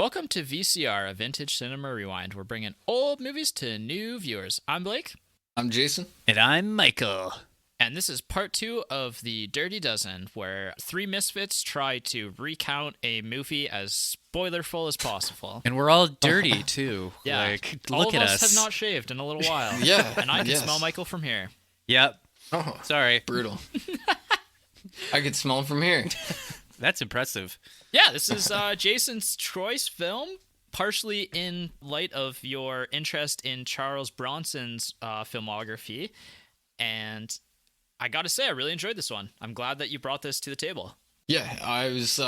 Welcome to VCR, a vintage cinema rewind. We're bringing old movies to new viewers. I'm Blake. I'm Jason. And I'm Michael. And this is part 2 of the Dirty Dozen, where three misfits try to recount a movie as spoilerful as possible. And we're all dirty, too. Yeah, Like, all look of at us us. have not shaved in a little while. Yeah, And I can yes. smell Michael from here. Yep. Oh, Sorry. brutal. I could smell him from here. That's impressive. Yeah, this is Jason's choice film, partially in light of your interest in Charles Bronson's filmography. And I gotta say, I really enjoyed this one. I'm glad that you brought this to the table. Yeah, I was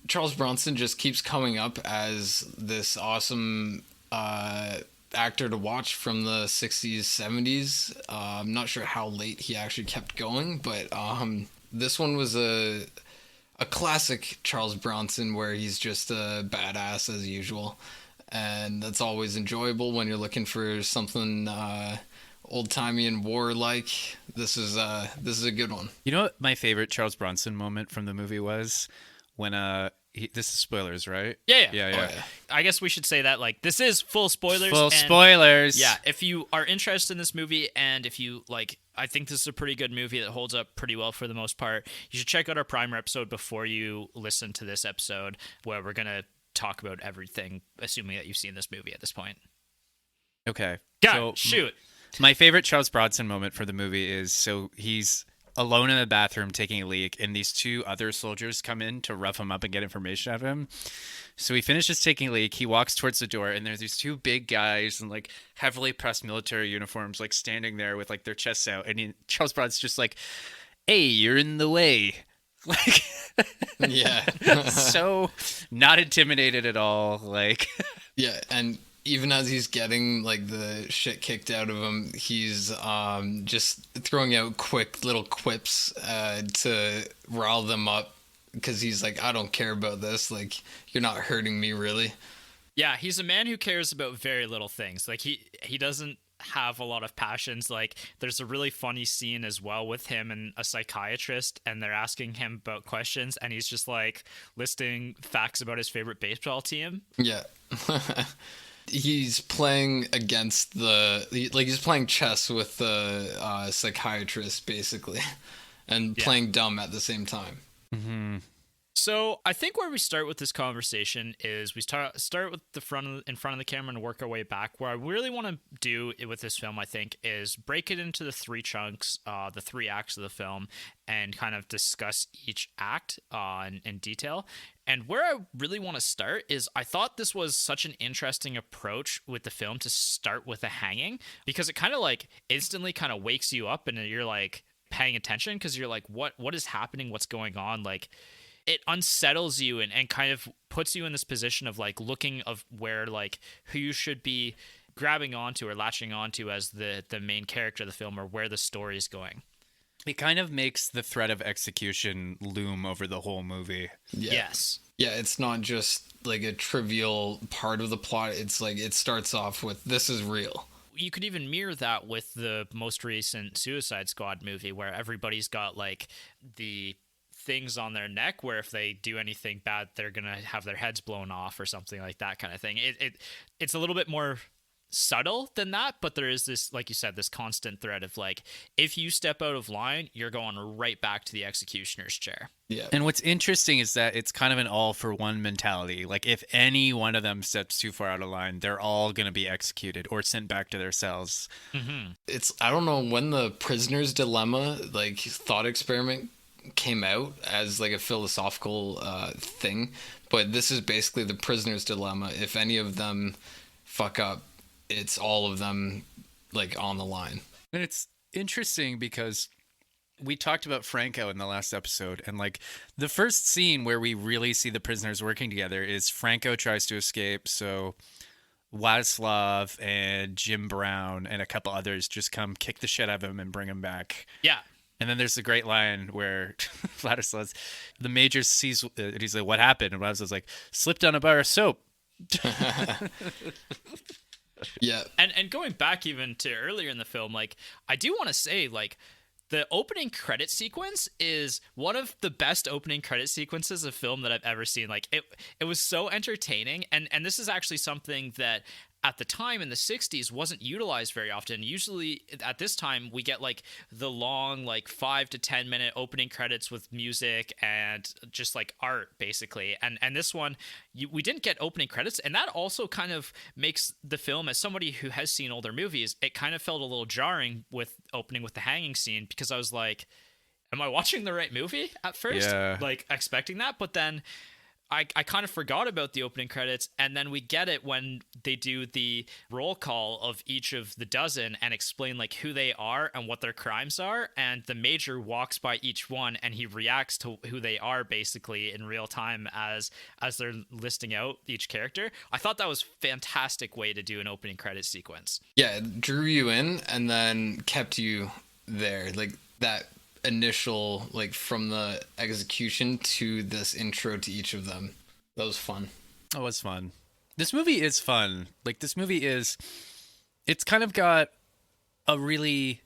Charles Bronson just keeps coming up as this awesome actor to watch from the 60s, 70s. I'm not sure how late he actually kept going, but this one was a classic Charles Bronson where he's just a badass as usual. And that's always enjoyable when you're looking for something old-timey and war-like. This is a good one. You know what my favorite Charles Bronson moment from the movie was? When, this is spoilers, right? Yeah. Oh, yeah. I guess we should say that, like, this is full spoilers. Full and spoilers. Yeah, if you are interested in this movie and if you, like, I think this is a pretty good movie that holds up pretty well for the most part, you should check out our primer episode before you listen to this episode, where we're going to talk about everything, assuming that you've seen this movie at this point. Okay. Go, shoot. My favorite Charles Bronson moment for the movie is, so he's alone in the bathroom taking a leak, and these two other soldiers come in to rough him up and get information out of him. So he finishes taking a leak, he walks towards the door, and there's these two big guys in like heavily pressed military uniforms, like standing there with like their chests out, and Charles Bronson's just like, "Hey, you're in the way." Like, Yeah. so not intimidated at all. Like, Yeah, and even as he's getting like the shit kicked out of him, he's just throwing out quick little quips to rile them up, because he's like, I don't care about this. Like, you're not hurting me, really. Yeah, he's a man who cares about very little things. Like, he doesn't have a lot of passions. Like, there's a really funny scene as well with him and a psychiatrist, and they're asking him about questions, and he's just like listing facts about his favorite baseball team. Yeah. He's playing against he's playing chess with the psychiatrist, basically, and playing dumb at the same time. mm-hmm. So I think where we start with this conversation is we start with in front of the camera and work our way back. Where I really want to do it with this film, I think, is break it into the three chunks, the three acts of the film, and kind of discuss each act in detail. And where I really want to start is I thought this was such an interesting approach with the film to start with a hanging, because it kind of like instantly kind of wakes you up and you're like paying attention, because you're like, what is happening? What's going on? Like, it unsettles you and kind of puts you in this position of like looking of where like who you should be grabbing onto or latching onto as the main character of the film, or where the story is going. It kind of makes the threat of execution loom over the whole movie. Yeah. Yes. Yeah, it's not just like a trivial part of the plot. It's like it starts off with, this is real. You could even mirror that with the most recent Suicide Squad movie, where everybody's got like the things on their neck where if they do anything bad, they're gonna have their heads blown off or something like that kind of thing. It's a little bit more subtle than that, but there is this, like you said, this constant thread of like, if you step out of line, you're going right back to the executioner's chair. Yeah. And what's interesting is that it's kind of an all for one mentality. Like, if any one of them steps too far out of line, they're all going to be executed or sent back to their cells. Mm-hmm. It's, I don't know when the prisoner's dilemma, like, thought experiment came out as like a philosophical thing, but this is basically the prisoner's dilemma. If any of them fuck up, it's all of them like on the line. And it's interesting because we talked about Franco in the last episode, and like the first scene where we really see the prisoners working together is Franco tries to escape, so Vladislav and Jim Brown and a couple others just come kick the shit out of him and bring him back. Yeah. And then there's the great line where Vladislav's, the major sees, he's like, what happened? And Vladislav's like, slipped on a bar of soap. Yeah. And going back even to earlier in the film, like, I do want to say, like, The opening credit sequence is one of the best opening credit sequences of film that I've ever seen. Like it was so entertaining, and this is actually something that at the time in the 60s wasn't utilized very often. Usually at this time we get like the long like 5 to 10 minute opening credits with music and just like art basically. And this one we didn't get opening credits, and that also kind of makes the film, as somebody who has seen older movies, it kind of felt a little jarring with opening with the hanging scene, because I was like, am I watching the right movie at first? Yeah. Like expecting that, but then I kind of forgot about the opening credits, and then we get it when they do the roll call of each of the dozen and explain like who they are and what their crimes are, and the major walks by each one and he reacts to who they are basically in real time as they're listing out each character. I thought that was a fantastic way to do an opening credit sequence. Yeah, it drew you in and then kept you there. Like that initial, like from the execution to this intro to each of them. That was fun. It was fun. This movie is fun. Like, this movie is, it's kind of got a really,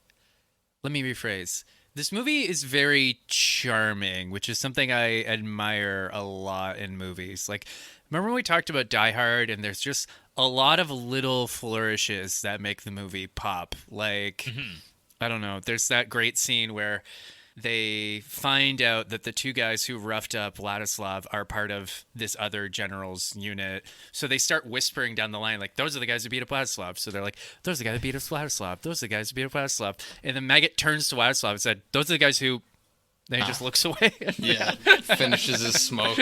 let me rephrase. This movie is very charming, which is something I admire a lot in movies. Like, remember when we talked about Die Hard, and there's just a lot of little flourishes that make the movie pop. Like, I don't know. There's that great scene where they find out that the two guys who roughed up Vladislav are part of this other general's unit. So they start whispering down the line, like, those are the guys who beat up Vladislav. So they're like, those are the guys who beat up Vladislav. Those are the guys who beat up Vladislav. And then Maggot turns to Vladislav and said, those are the guys who... Then he just looks away. Yeah. Finishes his smoke.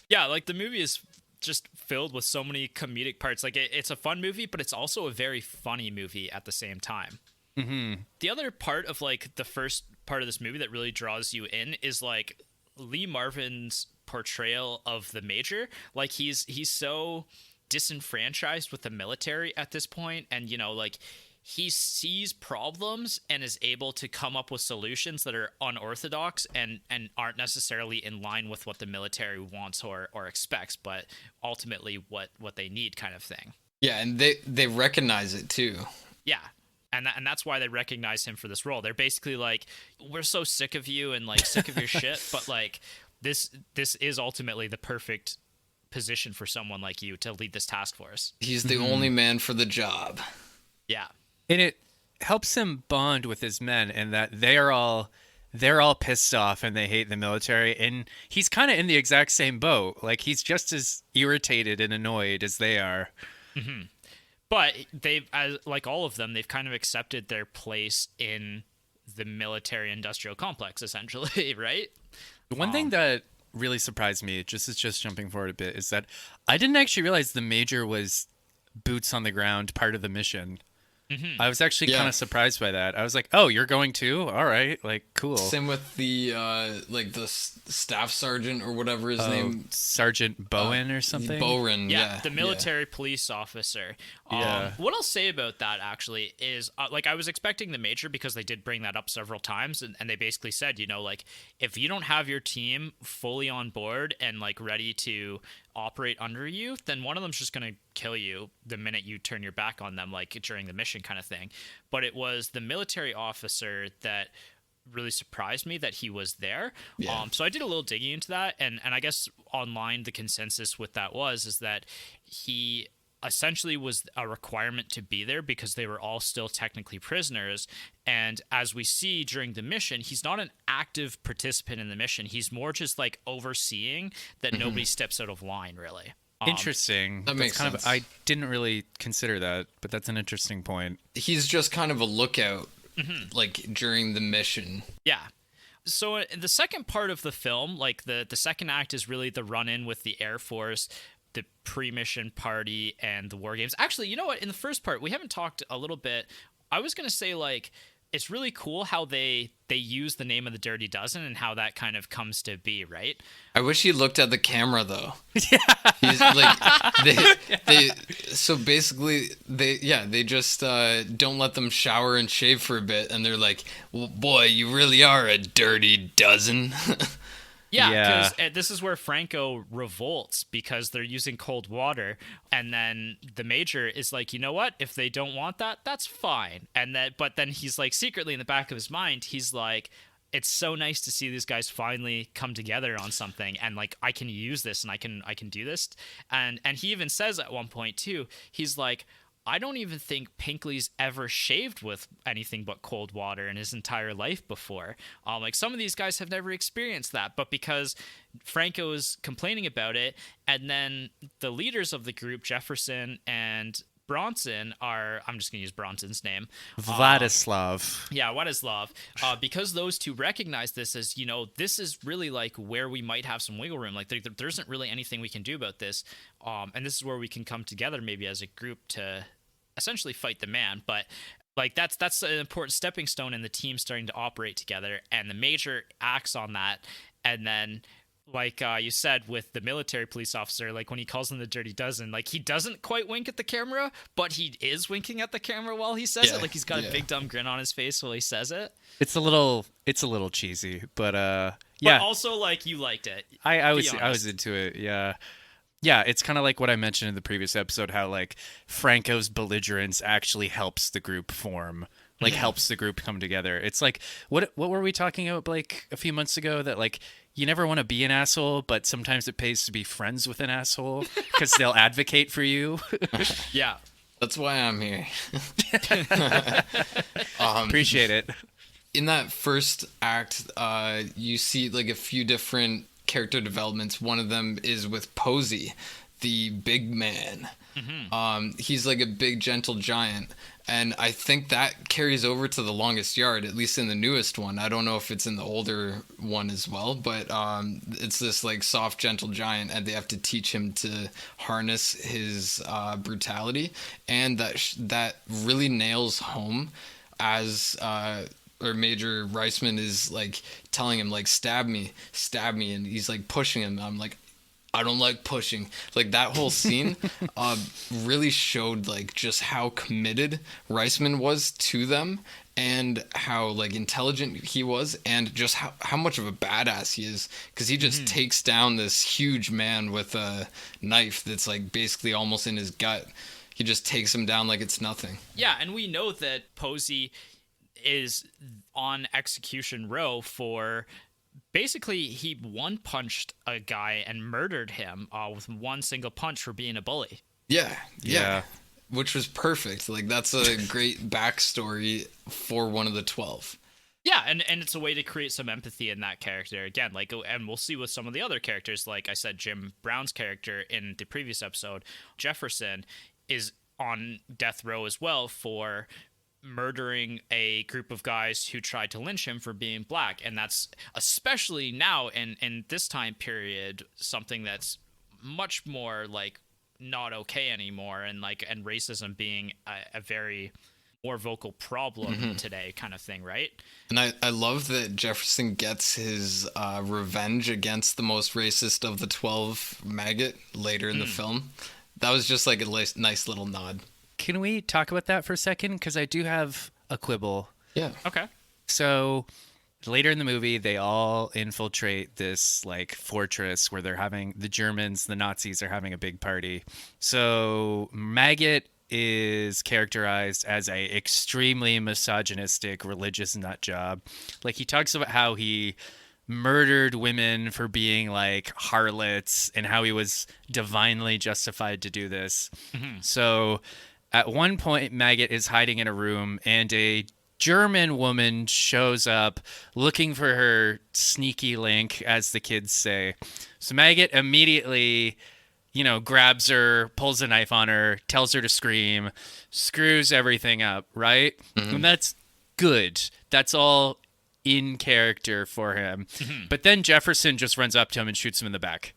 Yeah, like the movie is just filled with so many comedic parts. Like it's a fun movie, but it's also a very funny movie at the same time. The other part of like the first part of this movie that really draws you in is like Lee Marvin's portrayal of the major. Like he's so disenfranchised with the military at this point, and you know, like he sees problems and is able to come up with solutions that are unorthodox and aren't necessarily in line with what the military wants or expects, but ultimately what they need, kind of thing. Yeah, and they recognize it too. Yeah. And that's why they recognize him for this role. They're basically like, we're so sick of you and like sick of your shit, but like this is ultimately the perfect position for someone like you to lead this task force. He's the only man for the job. Yeah. And it helps him bond with his men in that they're all pissed off and they hate the military, and he's kind of in the exact same boat. Like he's just as irritated and annoyed as they are. But they've, like all of them, they've kind of accepted their place in the military-industrial complex, essentially, right? The one thing that really surprised me, just jumping forward a bit, is that I didn't actually realize the major was boots on the ground, part of the mission. I was actually kind of surprised by that. I was like, "Oh, you're going too? All right, like cool." Same with the like the staff sergeant or whatever his name, Sergeant Bowen or something. Bowen, Yeah, the military police officer. What I'll say about that actually is, like, I was expecting the major because they did bring that up several times, and they basically said, you know, like, if you don't have your team fully on board and like ready to operate under you, then one of them's just going to kill you the minute you turn your back on them, like during the mission kind of thing. But it was the military officer that really surprised me that he was there. So I did a little digging into that, and I guess online the consensus with that is that he essentially was a requirement to be there because they were all still technically prisoners. And as we see during the mission, he's not an active participant in the mission. He's more just like overseeing that nobody steps out of line, really. Interesting. That makes kind sense. I didn't really consider that, but that's an interesting point. He's just kind of a lookout, like during the mission. Yeah. So the second part of the film, like the second act, is really the run-in with the Air Force, the pre-mission party, and the war games. Actually, you know what? In the first part, we haven't talked a little bit. I was going to say, like, it's really cool how they use the name of the Dirty Dozen and how that kind of comes to be, right? I wish he looked at the camera though. Yeah. He's like they so basically they just don't let them shower and shave for a bit, and they're like, well, boy, you really are a dirty dozen. Yeah, because this is where Franco revolts because they're using cold water, and then the major is like, you know what? If they don't want that, that's fine. But then he's like, secretly in the back of his mind, he's like, it's so nice to see these guys finally come together on something, and like I can use this, and I can do this, and he even says at one point too, he's like, I don't even think Pinkley's ever shaved with anything but cold water in his entire life before. Like some of these guys have never experienced that, but because Franco is complaining about it, and then the leaders of the group, Jefferson and Bronson I'm just going to use Bronson's name. Vladislav. Vladislav. Because those two recognize this as, this is really like where we might have some wiggle room. Like there isn't really anything we can do about this. And this is where we can come together maybe as a group to essentially fight the man. But like that's an important stepping stone in the team starting to operate together. And the major acts on that. And then like you said with the military police officer, like when he calls him the Dirty Dozen, like he doesn't quite wink at the camera, but he is winking at the camera while he says it. Like he's got a big dumb grin on his face while he says it. It's a little cheesy, but yeah. But also like you liked it. I was into it. Yeah. Yeah, it's kind of like what I mentioned in the previous episode, how like Franco's belligerence actually helps the group form, like helps the group come together. It's like what were we talking about like a few months ago, that like you never want to be an asshole, but sometimes it pays to be friends with an asshole because they'll advocate for you. Yeah, that's why I'm here. Appreciate it. In that first act, you see like a few different character developments. One of them is with Posey, the big man. He's like a big gentle giant, and I think that carries over to The Longest Yard, at least in the newest one. I don't know if it's in the older one as well, but it's this like soft gentle giant, and they have to teach him to harness his brutality, and that really nails home as or Major Reisman is like telling him like stab me, and he's like pushing him. I'm like, I don't like pushing. Like that whole scene really showed like just how committed Reisman was to them, and how like intelligent he was, and just how much of a badass he is, because he just takes down this huge man with a knife that's like basically almost in his gut. He just takes him down like it's nothing. Yeah, and we know that Posey is on execution row for basically he one-punched a guy and murdered him with one single punch for being a bully. Yeah. Which was perfect. Like that's a great backstory for one of the 12. Yeah, and it's a way to create some empathy in that character again. Like, and we'll see with some of the other characters. Like I said, Jim Brown's character in the previous episode, Jefferson, is on death row as well for murdering a group of guys who tried to lynch him for being black. And that's especially now in this time period something that's much more like not okay anymore, and racism being a very more vocal problem today kind of thing, right? And I love that Jefferson gets his revenge against the most racist of the 12, Maggot, later in the film. That was just like a nice little nod. Can we talk about that for a second? Because I do have a quibble. Yeah. Okay. So later in the movie, they all infiltrate this like fortress where the Germans, the Nazis, are having a big party. So Maggot is characterized as a extremely misogynistic religious nut job. Like he talks about how he murdered women for being like harlots and how he was divinely justified to do this. So at one point, Maggot is hiding in a room, and a German woman shows up looking for her sneaky link, as the kids say. So Maggot immediately, grabs her, pulls a knife on her, tells her to scream, screws everything up, right? And that's good. That's all in character for him. But then Jefferson just runs up to him and shoots him in the back.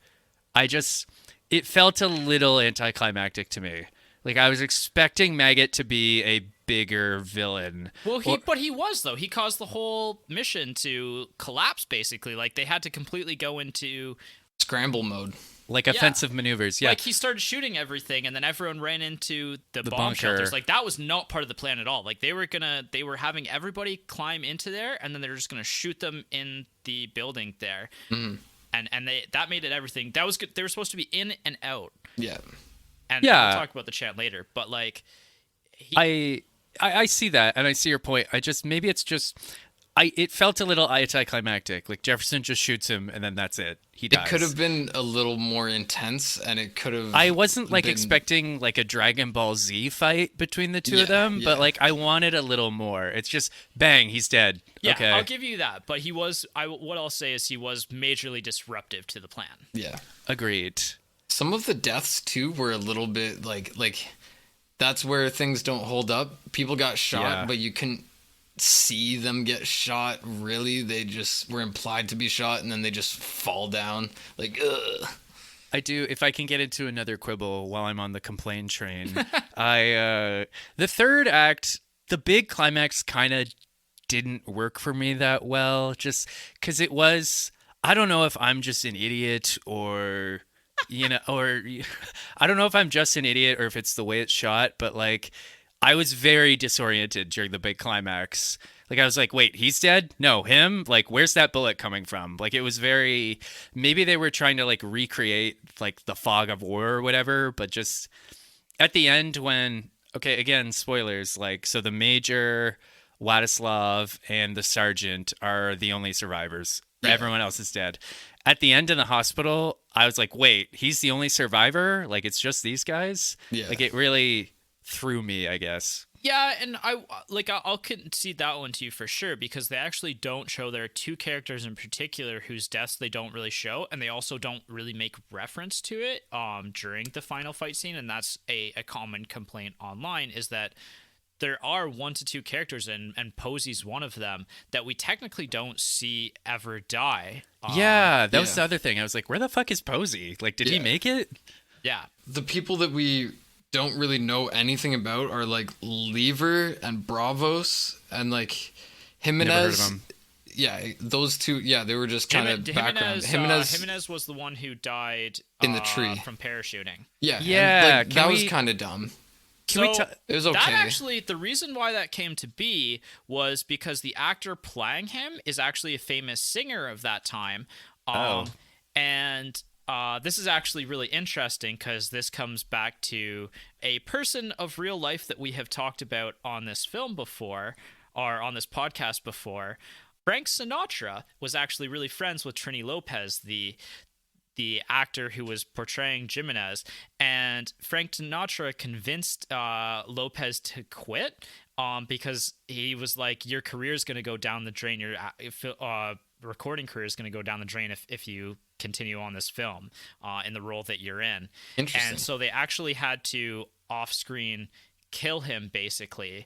It felt a little anticlimactic to me. Like, I was expecting Maggot to be a bigger villain. Well, but he was, though. He caused the whole mission to collapse, basically. Like, they had to completely go into scramble mode. Like offensive maneuvers, yeah. Like, he started shooting everything, and then everyone ran into the bomb shelters. Like, that was not part of the plan at all. Like, they were having everybody climb into there, and then they were just gonna shoot them in the building there. and that made it everything. That was good. They were supposed to be in and out. Yeah. And Yeah. we'll talk about the chant later, but like I see that, and I see your point. I just maybe it's just it felt a little anticlimactic. Like Jefferson just shoots him, and then that's it. He dies. It could have been a little more intense, and it could have. I wasn't like been... expecting like a Dragon Ball Z fight between the two of them, but like I wanted a little more. It's just bang, he's dead. Yeah, okay. I'll give you that. But he was. What I'll say is he was majorly disruptive to the plan. Yeah, agreed. Some of the deaths too were a little bit like that's where things don't hold up. People got shot, but you couldn't see them get shot. Really, they just were implied to be shot, and then they just fall down. Like, ugh. I do. If I can get into another quibble while I'm on the complain train, the third act, the big climax, kind of didn't work for me that well. Just because it was, I don't know if I'm just an idiot or. Or I don't know if I'm just an idiot or if it's the way it's shot, but like I was very disoriented during the big climax. Like I was like, wait, he's dead? No, him? Like, where's that bullet coming from? Like it was very, maybe they were trying to like recreate like the fog of war or whatever, but just at the end when, okay, again, spoilers, like, so the major, Wladislaw, and the sergeant are the only survivors. Yeah. Everyone else is dead. At the end in the hospital, I was like, wait, he's the only survivor? Like, it's just these guys? Yeah. Like, it really threw me, I guess. Yeah, and I'll concede that one to you for sure, because they actually don't show. There are two characters in particular whose deaths they don't really show, and they also don't really make reference to it during the final fight scene, and that's a common complaint online, is that there are 1 to 2 characters, and Posey's one of them, that we technically don't see ever die. Yeah, that was the other thing. I was like, where the fuck is Posey? Like, did he make it? Yeah. The people that we don't really know anything about are like Lever and Bravos and like Jimenez. Never heard of them. Yeah, those two. Yeah, they were just kind of background. Jimenez was the one who died in the tree from parachuting. Yeah, yeah. And, like, that was kind of dumb. It was okay. That actually, the reason why that came to be was because the actor playing him is actually a famous singer of that time. And this is actually really interesting because this comes back to a person of real life that we have talked about on this film before, or on this podcast before. Frank Sinatra was actually really friends with Trini Lopez, the actor who was portraying Jimenez, and Frank Sinatra convinced Lopez to quit because he was like, your career is going to go down the drain, your recording career is going to go down the drain if you continue on this film in the role that you're in. Interesting. And so they actually had to off-screen kill him basically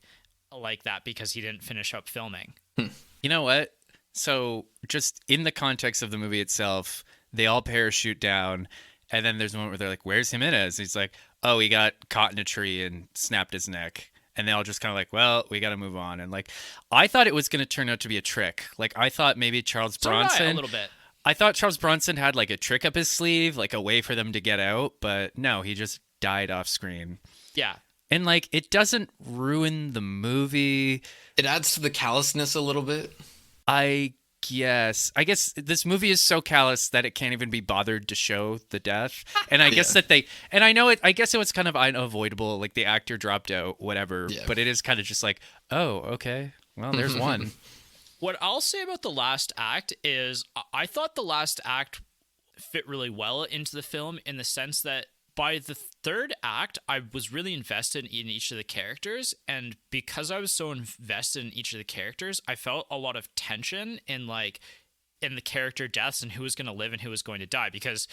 like that because he didn't finish up filming. You know what? So just in the context of the movie itself, they all parachute down, and then there's a moment where they're like, where's Jimenez? He's like, oh, he got caught in a tree and snapped his neck. And they all just kind of like, well, we got to move on. And like, I thought it was going to turn out to be a trick. Like, I thought maybe Charles Bronson. A little bit. I thought Charles Bronson had like a trick up his sleeve, like a way for them to get out. But no, he just died off screen. Yeah. And like, it doesn't ruin the movie. It adds to the callousness a little bit. I guess this movie is so callous that it can't even be bothered to show the death. And I guess that I guess it was kind of unavoidable. Like the actor dropped out, whatever. Yeah. But it is kind of just like, oh, okay. Well, there's one. What I'll say about the last act is I thought the last act fit really well into the film in the sense that by the third act, I was really invested in each of the characters. And because I was so invested in each of the characters, I felt a lot of tension in the character deaths and who was going to live and who was going to die. Because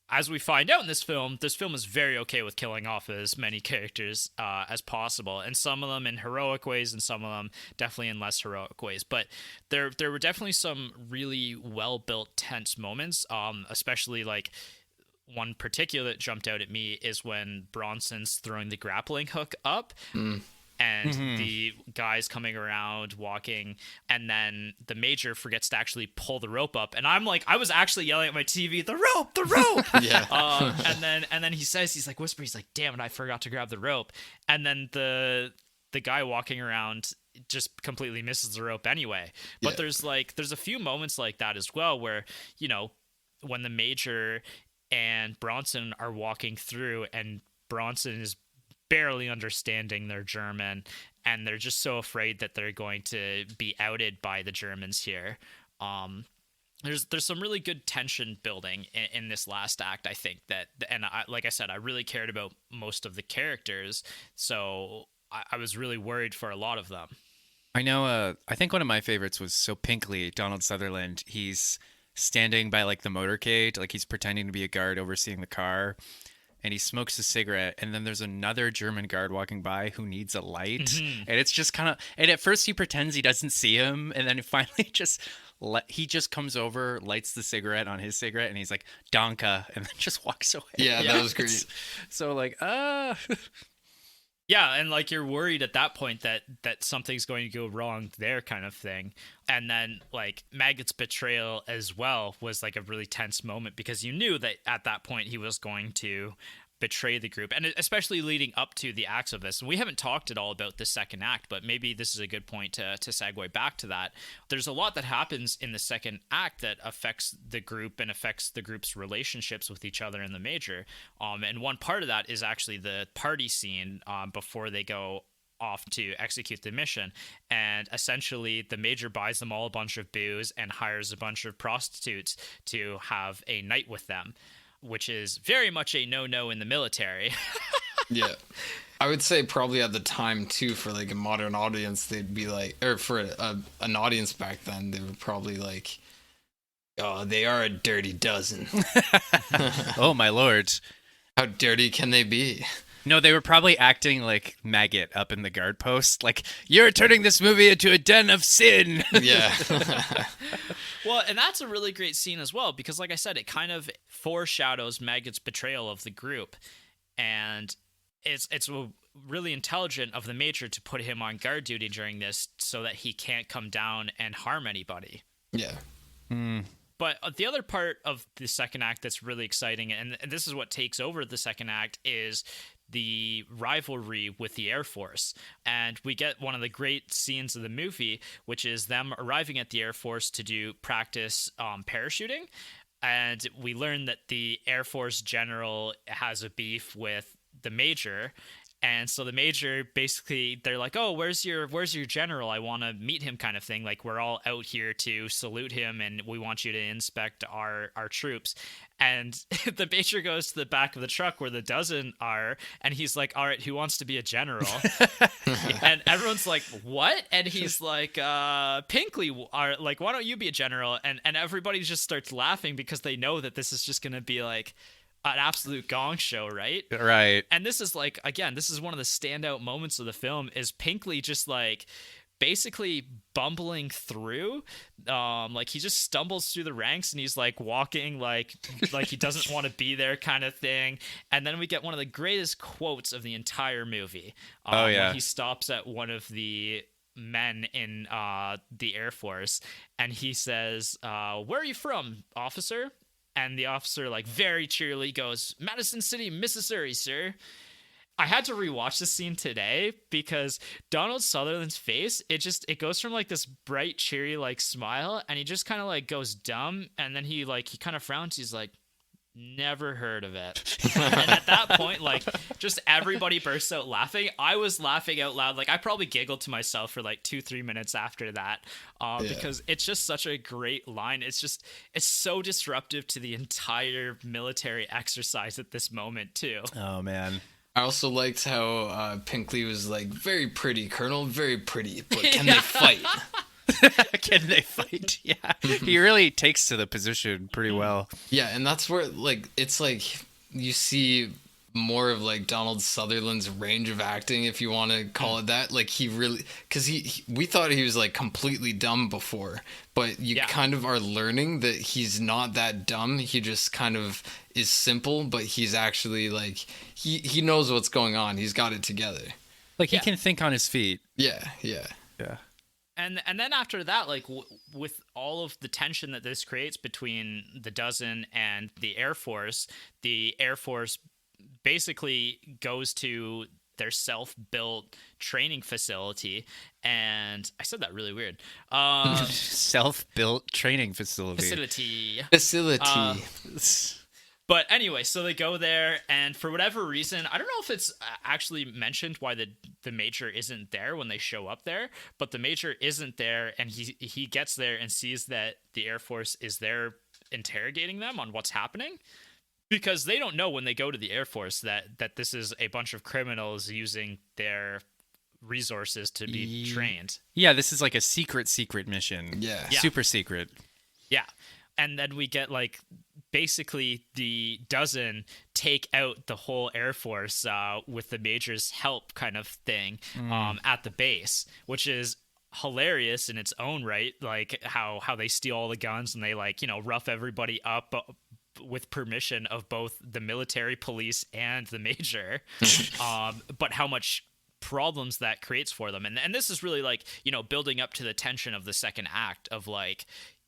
as we find out in this film is very okay with killing off as many characters as possible. And some of them in heroic ways and some of them definitely in less heroic ways. But there were definitely some really well-built tense moments, especially like one particular that jumped out at me is when Bronson's throwing the grappling hook up and the guy's coming around walking, and then the major forgets to actually pull the rope up. And I was actually yelling at my TV, the rope. Yeah. And then he's like, whisper, he's like, damn it, I forgot to grab the rope. And then the guy walking around just completely misses the rope anyway. But there's a few moments like that as well where, when the Major and Bronson are walking through, and Bronson is barely understanding their German, and they're just so afraid that they're going to be outed by the Germans here. There's some really good tension building in this last act, I think, that, and like I said, I really cared about most of the characters, so I was really worried for a lot of them. I know. I think one of my favorites was Pinkley, Donald Sutherland. He's standing by like the motorcade, like he's pretending to be a guard overseeing the car, and he smokes a cigarette. And then there's another German guard walking by who needs a light, and it's just kind of. And at first he pretends he doesn't see him, and then he finally he just comes over, lights the cigarette on his cigarette, and he's like "Danke," and then just walks away. Yeah, that was great. So like, Yeah, and like you're worried at that point that something's going to go wrong there, kind of thing. And then like Maggot's betrayal as well was like a really tense moment, because you knew that at that point he was going to betray the group, and especially leading up to the acts of this. And we haven't talked at all about the second act, but maybe this is a good point to segue back to that. There's a lot that happens in the second act that affects the group and affects the group's relationships with each other and the Major. And one part of that is actually the party scene before they go off to execute the mission. And essentially the Major buys them all a bunch of booze and hires a bunch of prostitutes to have a night with them, which is very much a no-no in the military. Yeah. I would say probably at the time, too, for like a modern audience, they'd be like, or for an audience back then, they were probably like, oh, they are a dirty dozen. oh my lord. How dirty can they be? No, they were probably acting like Maggot up in the guard post. Like, you're turning this movie into a den of sin. Yeah. Well, and that's a really great scene as well, because like I said, it kind of foreshadows Maggot's betrayal of the group. And it's really intelligent of the Major to put him on guard duty during this so that he can't come down and harm anybody. Yeah. But the other part of the second act that's really exciting, and this is what takes over the second act, is the rivalry with the Air Force. And we get one of the great scenes of the movie, which is them arriving at the Air Force to do practice parachuting. And we learn that the Air Force general has a beef with the Major. And so the Major, basically, they're like, oh, where's your general? I want to meet him, kind of thing. Like, we're all out here to salute him, and we want you to inspect our troops. And the Major goes to the back of the truck where the dozen are, and he's like, all right, who wants to be a general? And everyone's like, what? And he's like, Pinkley, why don't you be a general? And everybody just starts laughing because they know that this is just going to be like an absolute gong show, right? Right. And this is like, again, this is one of the standout moments of the film, is Pinkley just like basically bumbling through. Like he just stumbles through the ranks, and he's like walking like he doesn't want to be there, kind of thing. And then we get one of the greatest quotes of the entire movie. When he stops at one of the men in the Air Force, and he says, where are you from, officer? And the officer, like, very cheerily goes, Madison City, Mississippi, sir. I had to rewatch this scene today because Donald Sutherland's face, it goes from like this bright, cheery, like smile, and he just kind of like goes dumb, and then he kind of frowns. He's like, never heard of it. And at that point, like, just everybody bursts out laughing. I was laughing out loud. Like, I probably giggled to myself for like 2-3 minutes after that, because it's just such a great line. It's so disruptive to the entire military exercise at this moment too. Oh man. I also liked how Pinkley was like, very pretty, Colonel, very pretty, but can they fight? Can they fight? Yeah. He really takes to the position pretty well. Yeah, and that's where, like, it's like you see more of like Donald Sutherland's range of acting, if you want to call it that. Like, he really, because we thought he was like completely dumb before, but you kind of are learning that he's not that dumb. He just kind of is simple, but he's actually like, he knows what's going on. He's got it together. Like, he can think on his feet. Yeah. And then after that, like, with all of the tension that this creates between the dozen and the Air Force basically goes to their self-built training facility. And I said that really weird. Self-built training facility. Facility. But anyway, so they go there, and for whatever reason, I don't know if it's actually mentioned why the major isn't there when they show up there, but the major isn't there, and he gets there and sees that the Air Force is there interrogating them on what's happening, because they don't know when they go to the Air Force that this is a bunch of criminals using their resources to be trained. Yeah, this is like a secret mission. Yeah. Super secret. Yeah. And then we get like basically the dozen take out the whole Air Force with the major's help kind of thing at the base, which is hilarious in its own right. Like how they steal all the guns and they like, rough everybody up with permission of both the military, police, and the major. But how much problems that creates for them. And this is really like, building up to the tension of the second act of like,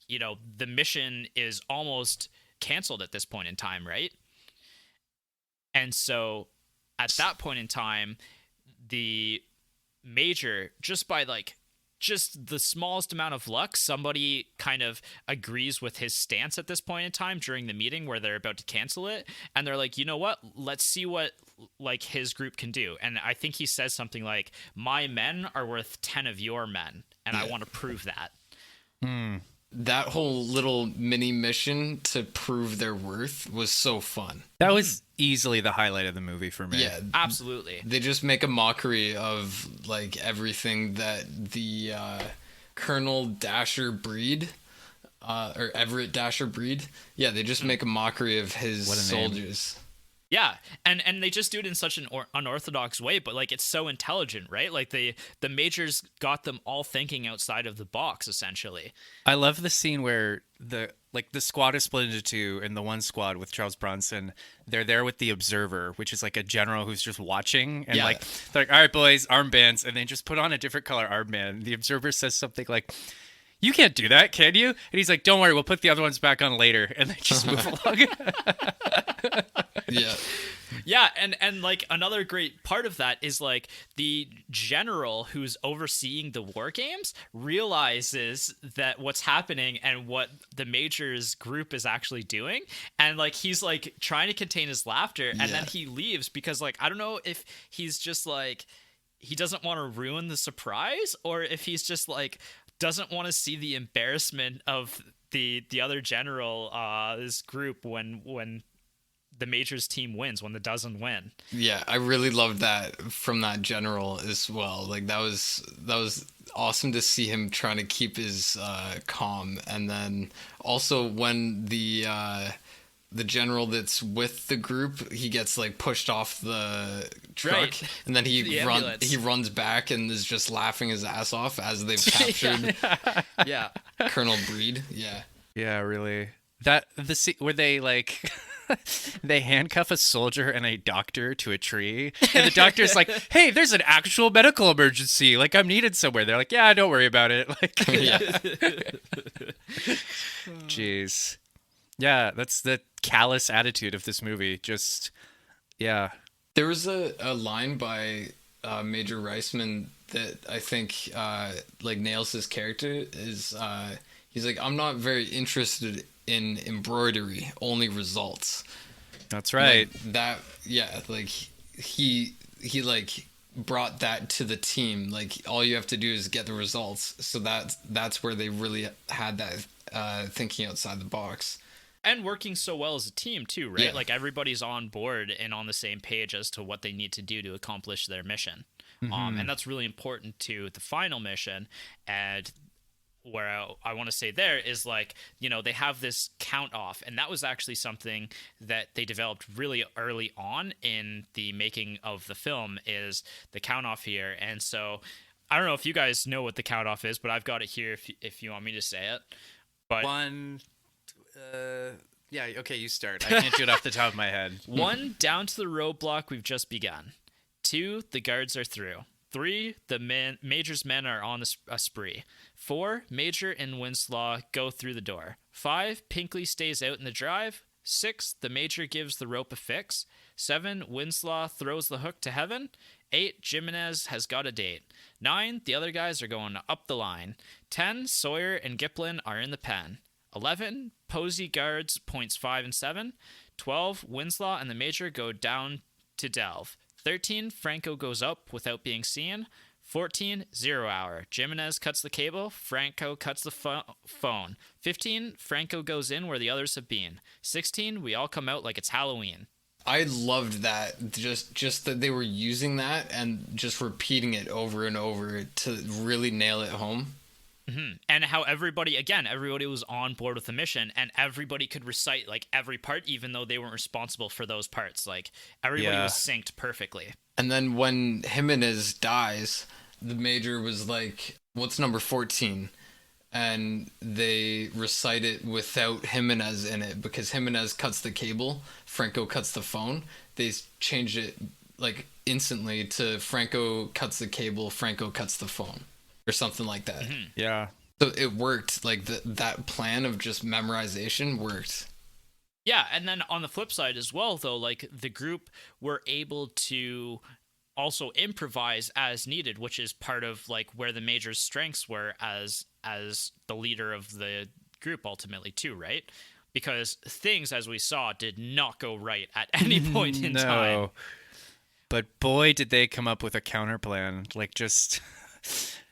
the mission is almost canceled at this point in time, right? And so at that point in time, the major, just by like just the smallest amount of luck, somebody kind of agrees with his stance at this point in time during the meeting where they're about to cancel it, and they're like, you know what, let's see what like his group can do. And I think he says something like, my men are worth 10 of your men, and I want to prove that. That whole little mini mission to prove their worth was so fun. That was easily the highlight of the movie for me. Yeah, Absolutely. they just make a mockery of like everything that the Colonel Dasher Breed or Everett Dasher Breed. Yeah, they just make a mockery of his soldiers. Yeah, and they just do it in such an unorthodox way, but like it's so intelligent, right? Like the majors got them all thinking outside of the box, essentially. I love the scene where the squad is split into two, and the one squad with Charles Bronson, they're there with the observer, which is like a general who's just watching, and like they're like, all right, boys, armbands, and they just put on a different color armband. The observer says something like, you can't do that, can you? And he's like, don't worry, we'll put the other ones back on later, and they just move along. Yeah, and like another great part of that is like the general who's overseeing the war games realizes that what's happening and what the major's group is actually doing, and like he's like trying to contain his laughter, and then he leaves because like I don't know if he's just like he doesn't want to ruin the surprise, or if he's just like doesn't want to see the embarrassment of the other general this group when the major's team wins, when the dozen win. Yeah, I really loved that from that general as well. Like that was awesome to see him trying to keep his calm, and then also when the general that's with the group, he gets like pushed off the truck, right. And then he runs back and is just laughing his ass off as they've captured Yeah. Colonel Breed. Yeah, really. That the scene where they like they handcuff a soldier and a doctor to a tree, and the doctor's like, hey, there's an actual medical emergency, like I'm needed somewhere. They're like, yeah, don't worry about it. Like jeez. Yeah, that's the callous attitude of this movie. Just yeah. There was a line by Major Reisman that I think like nails his character. Is he's like, I'm not very interested in embroidery, only results. That's right. Like he like brought that to the team. Like all you have to do is get the results. So that's where they really had that thinking outside the box. And working so well as a team too, right? Yeah. Like everybody's on board and on the same page as to what they need to do to accomplish their mission. And that's really important to the final mission. And where I want to say there is like, they have this count off, and that was actually something that they developed really early on in the making of the film, is the count off here. And so I don't know if you guys know what the count off is, but I've got it here if you want me to say it. But yeah, okay, you start. I can't do it off the top of my head. 1, down to the roadblock, we've just begun. 2, the guards are through. 3, the Major's men are on a spree. 4, Major and Winslaw go through the door. 5, Pinkley stays out in the drive. 6, the Major gives the rope a fix. 7, Winslaw throws the hook to heaven. 8, Jimenez has got a date. 9, the other guys are going up the line. 10, Sawyer and Giplin are in the pen. 11, Posey guards points 5 and 7. 12, Winslow and the Major go down to delve. 13, Franco goes up without being seen. 14, 0 hour. Jimenez cuts the cable. Franco cuts the phone. 15, Franco goes in where the others have been. 16, we all come out like it's Halloween. I loved that. Just that they were using that and just repeating it over and over to really nail it home. Mm-hmm. And how everybody was on board with the mission, and everybody could recite like every part, even though they weren't responsible for those parts. Like everybody was synced perfectly. And then when Jimenez dies, the Major was like, "What's number 14?" And they recite it without Jimenez in it because Jimenez cuts the cable, Franco cuts the phone. They changed it like instantly to Franco cuts the cable, Franco cuts the phone, or something like that. Mm-hmm. Yeah. So it worked. Like that plan of just memorization worked. Yeah, and then on the flip side as well, though, like the group were able to also improvise as needed, which is part of like where the Major's strengths were as the leader of the group ultimately too, right? Because things, as we saw, did not go right at any point in time. But boy, did they come up with a counter plan. Like just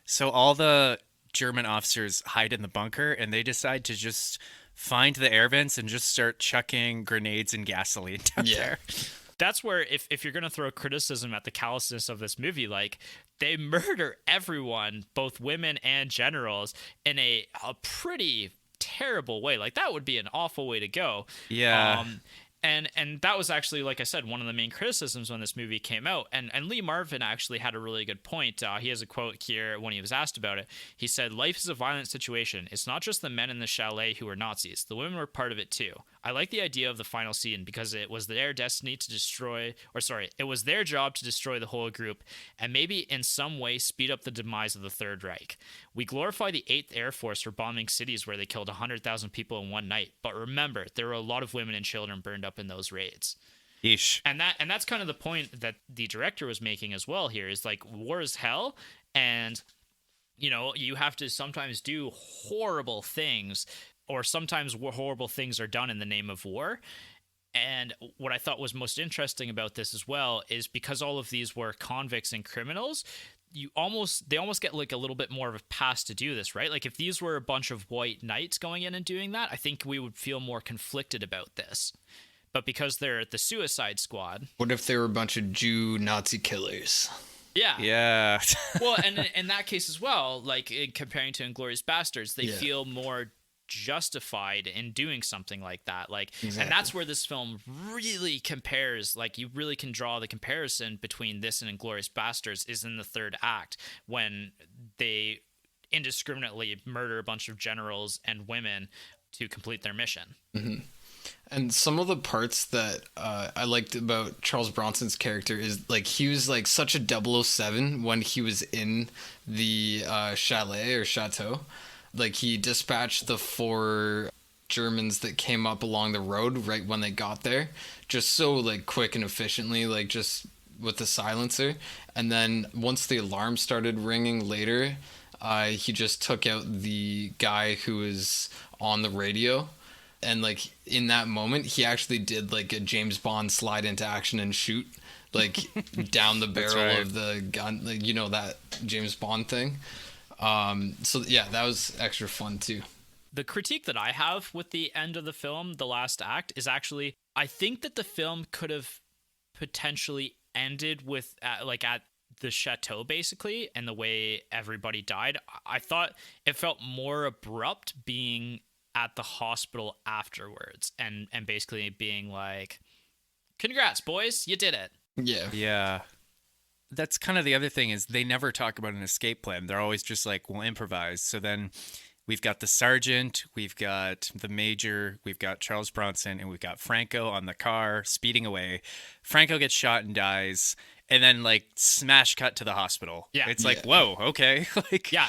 so all the German officers hide in the bunker and they decide to just find the air vents and just start chucking grenades and gasoline down there. That's where if you're going to throw criticism at the callousness of this movie, like they murder everyone, both women and generals, in a pretty terrible way. Like that would be an awful way to go. Yeah. And that was actually, like I said, one of the main criticisms when this movie came out. And Lee Marvin actually had a really good point. He has a quote here when he was asked about it. He said, "Life is a violent situation. It's not just the men in the chalet who are Nazis. The women were part of it too. I like the idea of the final scene because it was their destiny to it was their job to destroy the whole group and maybe in some way speed up the demise of the Third Reich. We glorify the 8th Air Force for bombing cities where they killed 100,000 people in one night. But remember, there were a lot of women and children burned up in those raids." Yeesh. And that's kind of the point that the director was making as well here, is like war is hell, and you have to sometimes do horrible things, or sometimes horrible things are done in the name of war. And what I thought was most interesting about this as well is because all of these were convicts and criminals, they almost get like a little bit more of a pass to do this, right? Like if these were a bunch of white knights going in and doing that, I think we would feel more conflicted about this. But because they're the Suicide Squad. What if they were a bunch of Jew Nazi killers? Yeah. Yeah. Well, and in that case as well, like comparing to Inglourious Basterds, they feel more justified in doing something like that. Like, exactly. And that's where this film really compares. Like, you really can draw the comparison between this and Inglourious Basterds is in the third act when they indiscriminately murder a bunch of generals and women to complete their mission. Mm-hmm. And some of the parts that I liked about Charles Bronson's character is like he was like such a 007 when he was in the chalet or chateau. Like he dispatched the 4 Germans that came up along the road right when they got there, just so like quick and efficiently, like just with the silencer. And then once the alarm started ringing later, he just took out the guy who was on the radio. And like in that moment, he actually did like a James Bond slide into action and shoot like down the barrel of the gun, like, that James Bond thing. So yeah, that was extra fun too. The critique that I have with the end of the film, the last act, is actually I think that the film could have potentially ended with at the chateau basically, and the way everybody died. I thought it felt more abrupt being at the hospital afterwards and basically being like, congrats boys, you did it. Yeah, that's kind of the other thing is they never talk about an escape plan. They're always just like, we'll improvise. So then we've got the sergeant, we've got the major, we've got Charles Bronson, and we've got Franco on the car speeding away. Franco gets shot and dies, and then like smash cut to the hospital. Yeah, it's like, whoa, okay. Like, yeah,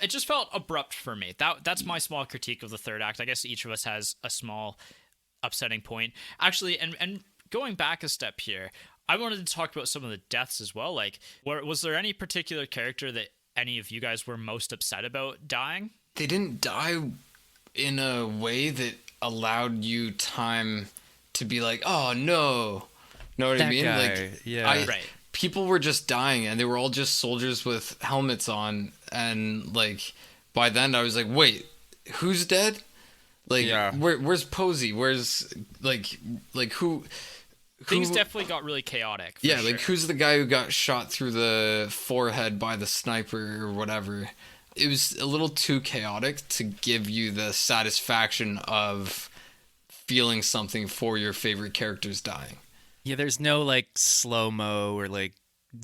it just felt abrupt for me. That's my small critique of the third act. I guess each of us has a small upsetting point. Actually, and going back a step here, I wanted to talk about some of the deaths as well. Like, was there any particular character that any of you guys were most upset about dying? They didn't die in a way that allowed you time to be like, oh no. Know what I mean? Guy, like, yeah. Right. People were just dying, and they were all just soldiers with helmets on, and like by then I was like, wait, who's dead? Like, Yeah. where's Posey? Where's like who? Things definitely got really chaotic. Yeah, sure. like who's the guy who got shot through the forehead by the sniper or whatever? It was a little too chaotic to give you the satisfaction of feeling something for your favorite characters dying. Yeah, there's no like slow-mo or like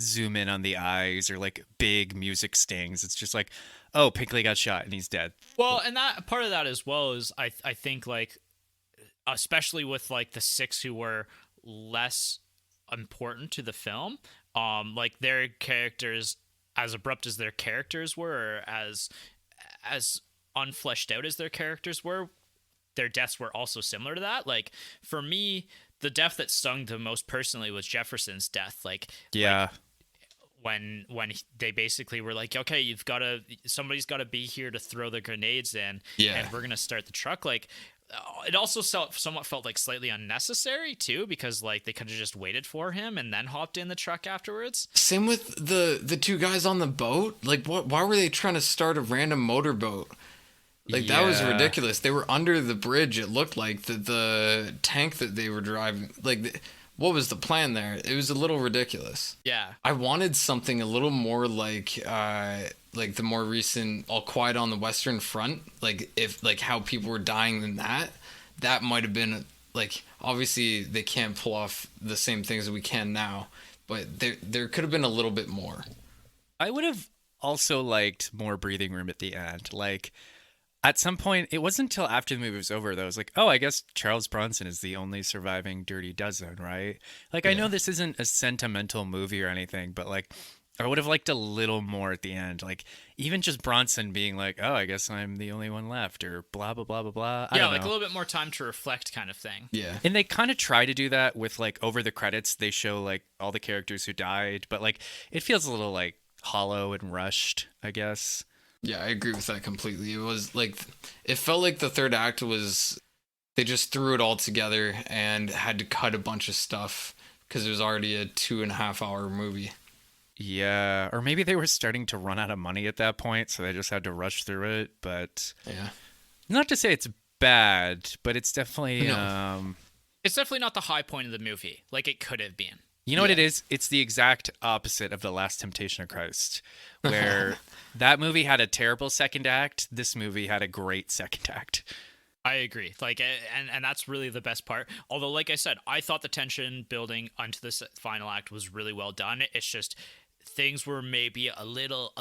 zoom in on the eyes or like big music stings. It's just like, oh, Pinkley got shot and he's dead. Well, and that part of that as well is I think like, especially with like the 6 who were less important to the film, like their characters, as abrupt as their characters were, or as unfleshed out as their characters were, their deaths were also similar to that. Like for me, the death that stung the most personally was Jefferson's death. Like, Yeah. when they basically were like, okay, somebody's got to be here to throw the grenades in, Yeah. and we're gonna start the truck. Like, it also somewhat felt like slightly unnecessary too, because like they could have just waited for him and then hopped in the truck afterwards. Same with the two guys on the boat. Like, why were they trying to start a random motorboat? Like, that was Yeah. ridiculous. They were under the bridge, it looked like. The tank that they were driving. Like, what was the plan there? It was a little ridiculous. Yeah. I wanted something a little more like the more recent All Quiet on the Western Front. Like, if, like, how people were dying in that. That might have been, like, obviously they can't pull off the same things that we can now. But there could have been a little bit more. I would have also liked more breathing room at the end. Like, at some point, it wasn't until after the movie was over that I was like, oh, I guess Charles Bronson is the only surviving Dirty Dozen, right? Like, I know this isn't a sentimental movie or anything, but like, I would have liked a little more at the end. Like, even just Bronson being like, oh, I guess I'm the only one left, or blah, blah, blah, blah, blah. I Yeah, don't like know. a little bit more time to reflect kind of thing. Yeah. And they kind of try to do that with like over the credits. They show like all the characters who died, but like it feels a little like hollow and rushed, I guess. Yeah, I agree with that completely. It was like, it felt like the third act was, they just threw it all together and had to cut a bunch of stuff because it was already a 2.5 hour movie. Yeah, or maybe they were starting to run out of money at that point, so they just had to rush through it. But Yeah. not to say it's bad, but it's definitely No. It's definitely not the high point of the movie, like it could have been. you know what it is? It's the exact opposite of The Last Temptation of Christ, where that movie had a terrible second act. This movie had a great second act. I agree. Like, and that's really the best part. Although, like I said, I thought the tension building onto this final act was really well done. It's just things were maybe a little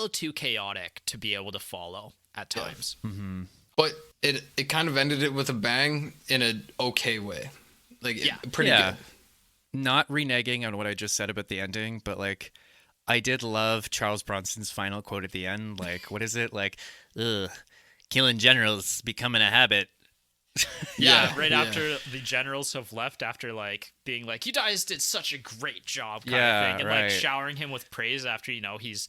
too chaotic to be able to follow at times. Mm-hmm. But it kind of ended it with a bang in an okay way. Like, Yeah. pretty Yeah. good. Not reneging on what I just said about the ending, but like I did love Charles Bronson's final quote at the end. Like, what is it? Like, ugh, killing generals becoming a habit. Yeah, Yeah, right yeah. after the generals have left, after like being like, "You guys did such a great job," kind Yeah, of thing, and like right. showering him with praise after he's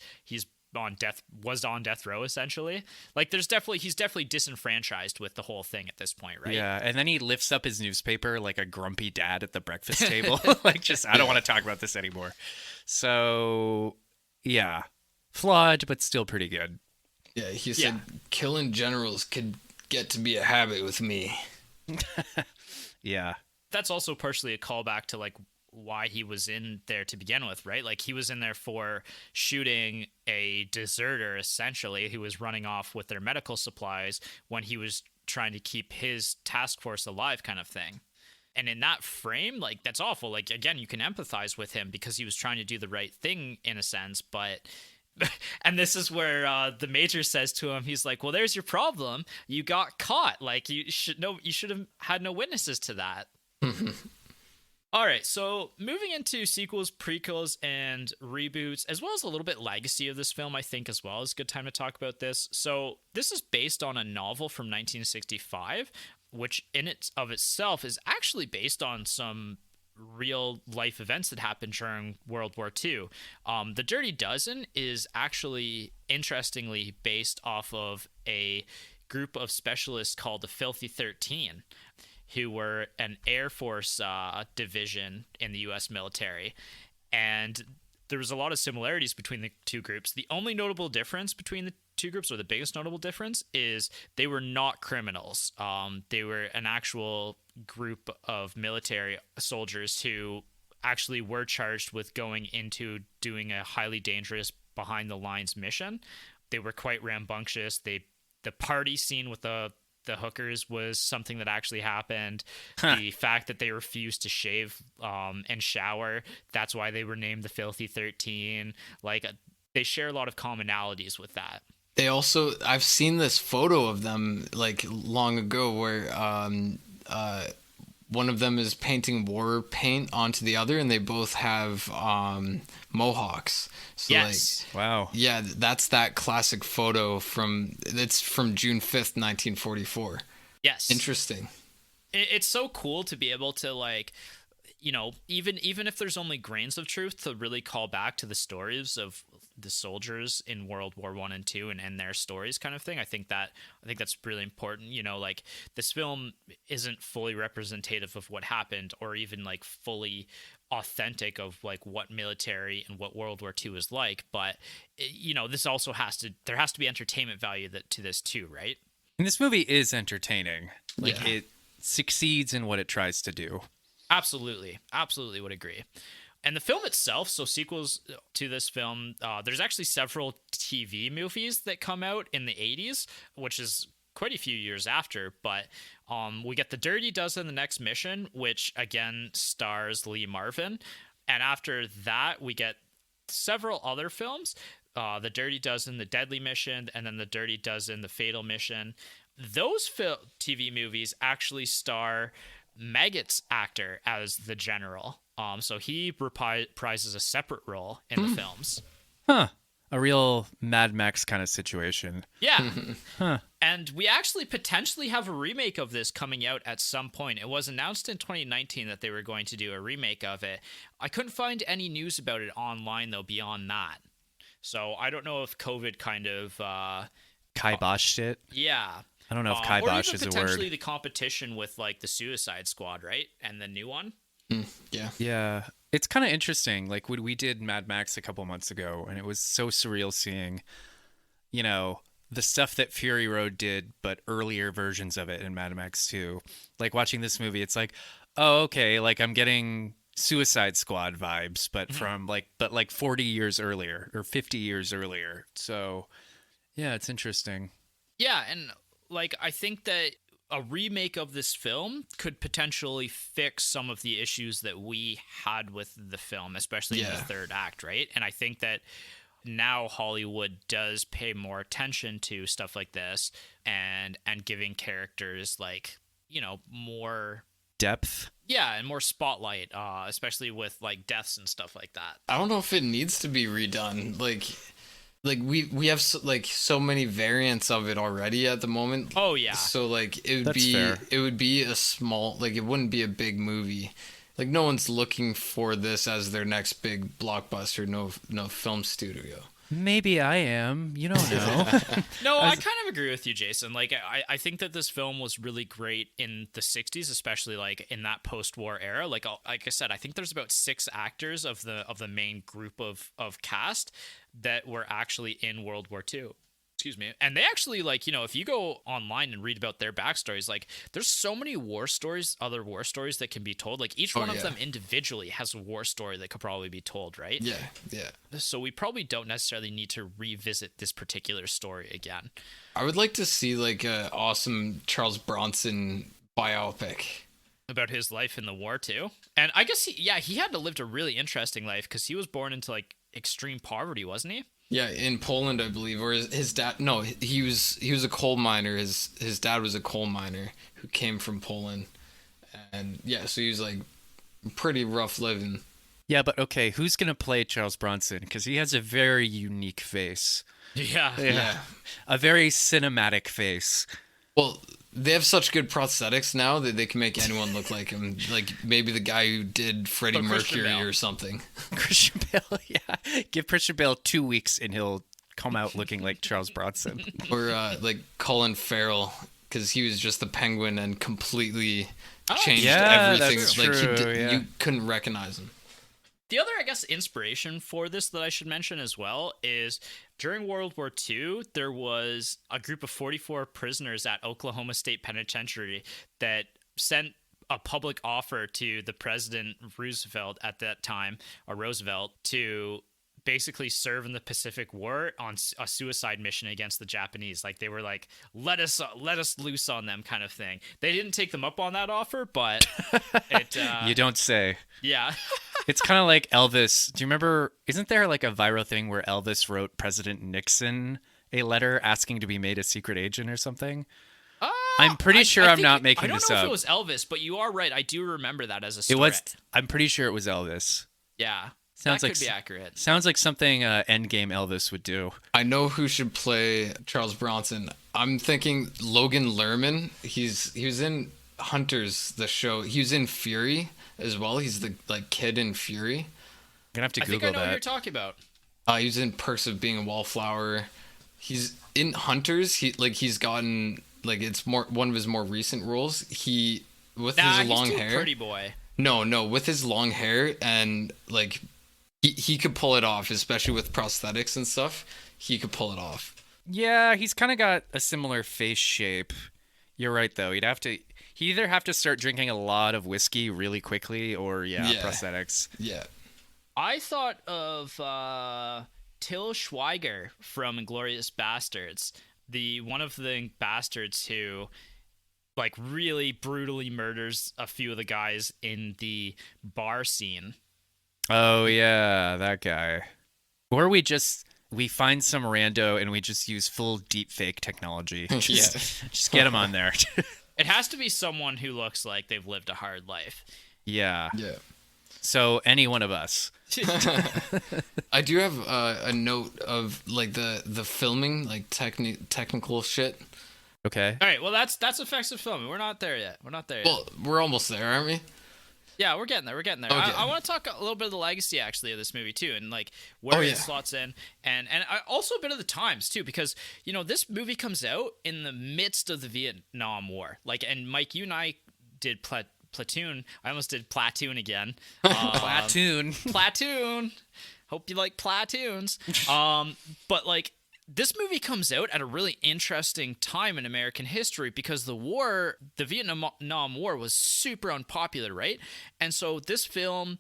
on death row essentially. Like, he's definitely disenfranchised with the whole thing at this point, right? Yeah, and then he lifts up his newspaper like a grumpy dad at the breakfast table. Like, just, I don't want to talk about this anymore. So, yeah. Flawed, but still pretty good. Yeah, he said killing generals could get to be a habit with me. Yeah. That's also partially a callback to like why he was in there to begin with, right? Like, he was in there for shooting a deserter essentially who was running off with their medical supplies when he was trying to keep his task force alive, kind of thing. And in that frame, like, that's awful. Like, again, you can empathize with him because he was trying to do the right thing in a sense, but and this is where the major says to him, he's like, well, there's your problem, you got caught. Like, you should have had no witnesses to that. All right, so moving into sequels, prequels, and reboots, as well as a little bit legacy of this film, I think as well is a good time to talk about this. So this is based on a novel from 1965, which in its of itself is actually based on some real life events that happened during World War II. The Dirty Dozen is actually, interestingly, based off of a group of specialists called the Filthy 13, who were an Air Force division in the U.S. military. And there was a lot of similarities between the two groups. The only notable difference between the two groups, or the biggest notable difference, is they were not criminals. They were an actual group of military soldiers who actually were charged with going into doing a highly dangerous behind the lines mission. They were quite rambunctious. The party scene with the hookers was something that actually happened. The fact that they refused to shave and shower, that's why they were named the Filthy 13. Like, they share a lot of commonalities with that. They also, I've seen this photo of them like long ago where one of them is painting war paint onto the other, and they both have mohawks. So Yes. Wow. yeah, that's that classic photo it's from June 5th, 1944. Yes. Interesting. It's so cool to be able to, like, you know, even if there's only grains of truth, to really call back to the stories of the soldiers in World War I and II and their stories, kind of thing. I think that's really important. You know, like, this film isn't fully representative of what happened, or even like fully authentic of like what military and what World War II is like. But you know, this also there has to be entertainment value to this too, right? And this movie is entertaining. Like, Yeah. it succeeds in what it tries to do. Absolutely would agree. And the film itself, so sequels to this film, there's actually several TV movies that come out in the 80s, which is quite a few years after. But we get The Dirty Dozen, The Next Mission, which again stars Lee Marvin. And after that, we get several other films, The Dirty Dozen, The Deadly Mission, and then The Dirty Dozen, The Fatal Mission. Those TV movies actually star Maggot's actor as the general. So he reprises a separate role in the films. Huh. A real Mad Max kind of situation. Yeah. And we actually potentially have a remake of this coming out at some point. It was announced in 2019 that they were going to do a remake of it. I couldn't find any news about it online, though, beyond that. So I don't know if COVID kind of... Kiboshed it. yeah. I don't know if Or kibosh even is a potentially word. the competition with, like, the Suicide Squad, right? And the new one. Yeah. Yeah. It's kind of interesting. Like, we did Mad Max a couple months ago, and it was so surreal seeing, you know, the stuff that Fury Road did, but earlier versions of it in Mad Max 2. Like, watching this movie, it's like, oh, okay, like, I'm getting Suicide Squad vibes, but from, like 40 years earlier, or 50 years earlier. So, yeah, it's interesting. Yeah, and, like, I think that a remake of this film could potentially fix some of the issues that we had with the film, especially in the third act, right? And I think that now Hollywood does pay more attention to stuff like this and giving characters, like, you know, more Depth. Yeah, and more spotlight, especially with, like, deaths and stuff like that. I don't know if it needs to be redone. Like we have so many variants of it already at the moment. Oh yeah. So like That's fair. it would be a small, like, it wouldn't be a big movie. Like, no one's looking for this as their next big blockbuster. No film studio. Maybe I am. You don't know. No, I kind of agree with you, Jason. Like, I think that this film was really great in the 60s, especially, like, in that post-war era. Like I said, I think there's about 6 actors of the main group of cast that were actually in World War II. Excuse me. And they actually, like, you know, if you go online and read about their backstories, like, there's so many other war stories that can be told. Like, each one of them individually has a war story that could probably be told, right? Yeah. So we probably don't necessarily need to revisit this particular story again. I would like to see, like, a awesome Charles Bronson biopic. About his life in the war, too. And I guess he had to live a really interesting life, because he was born into, like, extreme poverty, wasn't he? Yeah, in Poland, I believe, or his dad. No, he was a coal miner. His dad was a coal miner who came from Poland, and yeah, so he was, like, pretty rough living. Yeah, but okay, who's gonna play Charles Bronson? Because he has a very unique face. Yeah. Yeah. A very cinematic face. Well, they have such good prosthetics now that they can make anyone look like him. Like maybe the guy who did Freddie But Christian Mercury Bale. or something. Christian Bale, yeah. Give Christian Bale 2 weeks and he'll come out looking like Charles Bronson. Or like Colin Farrell, because he was just the Penguin and completely changed yeah, everything. that's Like true, yeah. you couldn't recognize him. The other, I guess, inspiration for this that I should mention as well is during World War II, there was a group of 44 prisoners at Oklahoma State Penitentiary that sent a public offer to the President Roosevelt at that time, or Roosevelt, to basically serve in the Pacific War on a suicide mission against the Japanese. Like they were like, let us loose on them kind of thing. They didn't take them up on that offer, but it You don't say. yeah. It's kind of like Elvis. Do you remember? Isn't there like a viral thing where Elvis wrote President Nixon a letter asking to be made a secret agent or something? I'm pretty sure I'm not making this I don't know up. if it was Elvis, but you are right. I do remember that as a story. It was. I'm pretty sure it was Elvis. Yeah. Sounds that like could be accurate. Sounds like something Endgame Elvis would do. I know who should play Charles Bronson. I'm thinking Logan Lerman. He was in Hunters, the show. He was in Fury as well. He's the like kid in Fury. I'm gonna have to I think Google I know what you're that. talking about. He was in Perks of Being a Wallflower. He's in Hunters. He's gotten like it's more one of his more recent roles. He with his long he's too hair. pretty boy. No, with his long hair and like he could pull it off, especially with prosthetics and stuff. He could pull it off. Yeah, he's kind of got a similar face shape. You're right, though. He'd either have to start drinking a lot of whiskey really quickly, or Yeah. prosthetics. Yeah. I thought of Till Schweiger from Inglourious Bastards, the one of the bastards who like really brutally murders a few of the guys in the bar scene. Oh yeah, that guy. Or we find some rando and we just use full deep fake technology. Just get him on there. It has to be someone who looks like they've lived a hard life. Yeah. Yeah. So any one of us. I do have a note of like the filming, like technical shit. Okay. All right, well that's effects of filming. We're not there yet. Well, we're almost there, aren't we? Yeah, we're getting there. Okay. I want to talk a little bit of the legacy actually of this movie too, and like where it slots in, and also a bit of the times too, because this movie comes out in the midst of the Vietnam War. Like, and Mike, you and I did Platoon. I almost did Platoon again. Platoon. Hope you like platoons. But like this movie comes out at a really interesting time in American history because the Vietnam War was super unpopular, right? And so this film,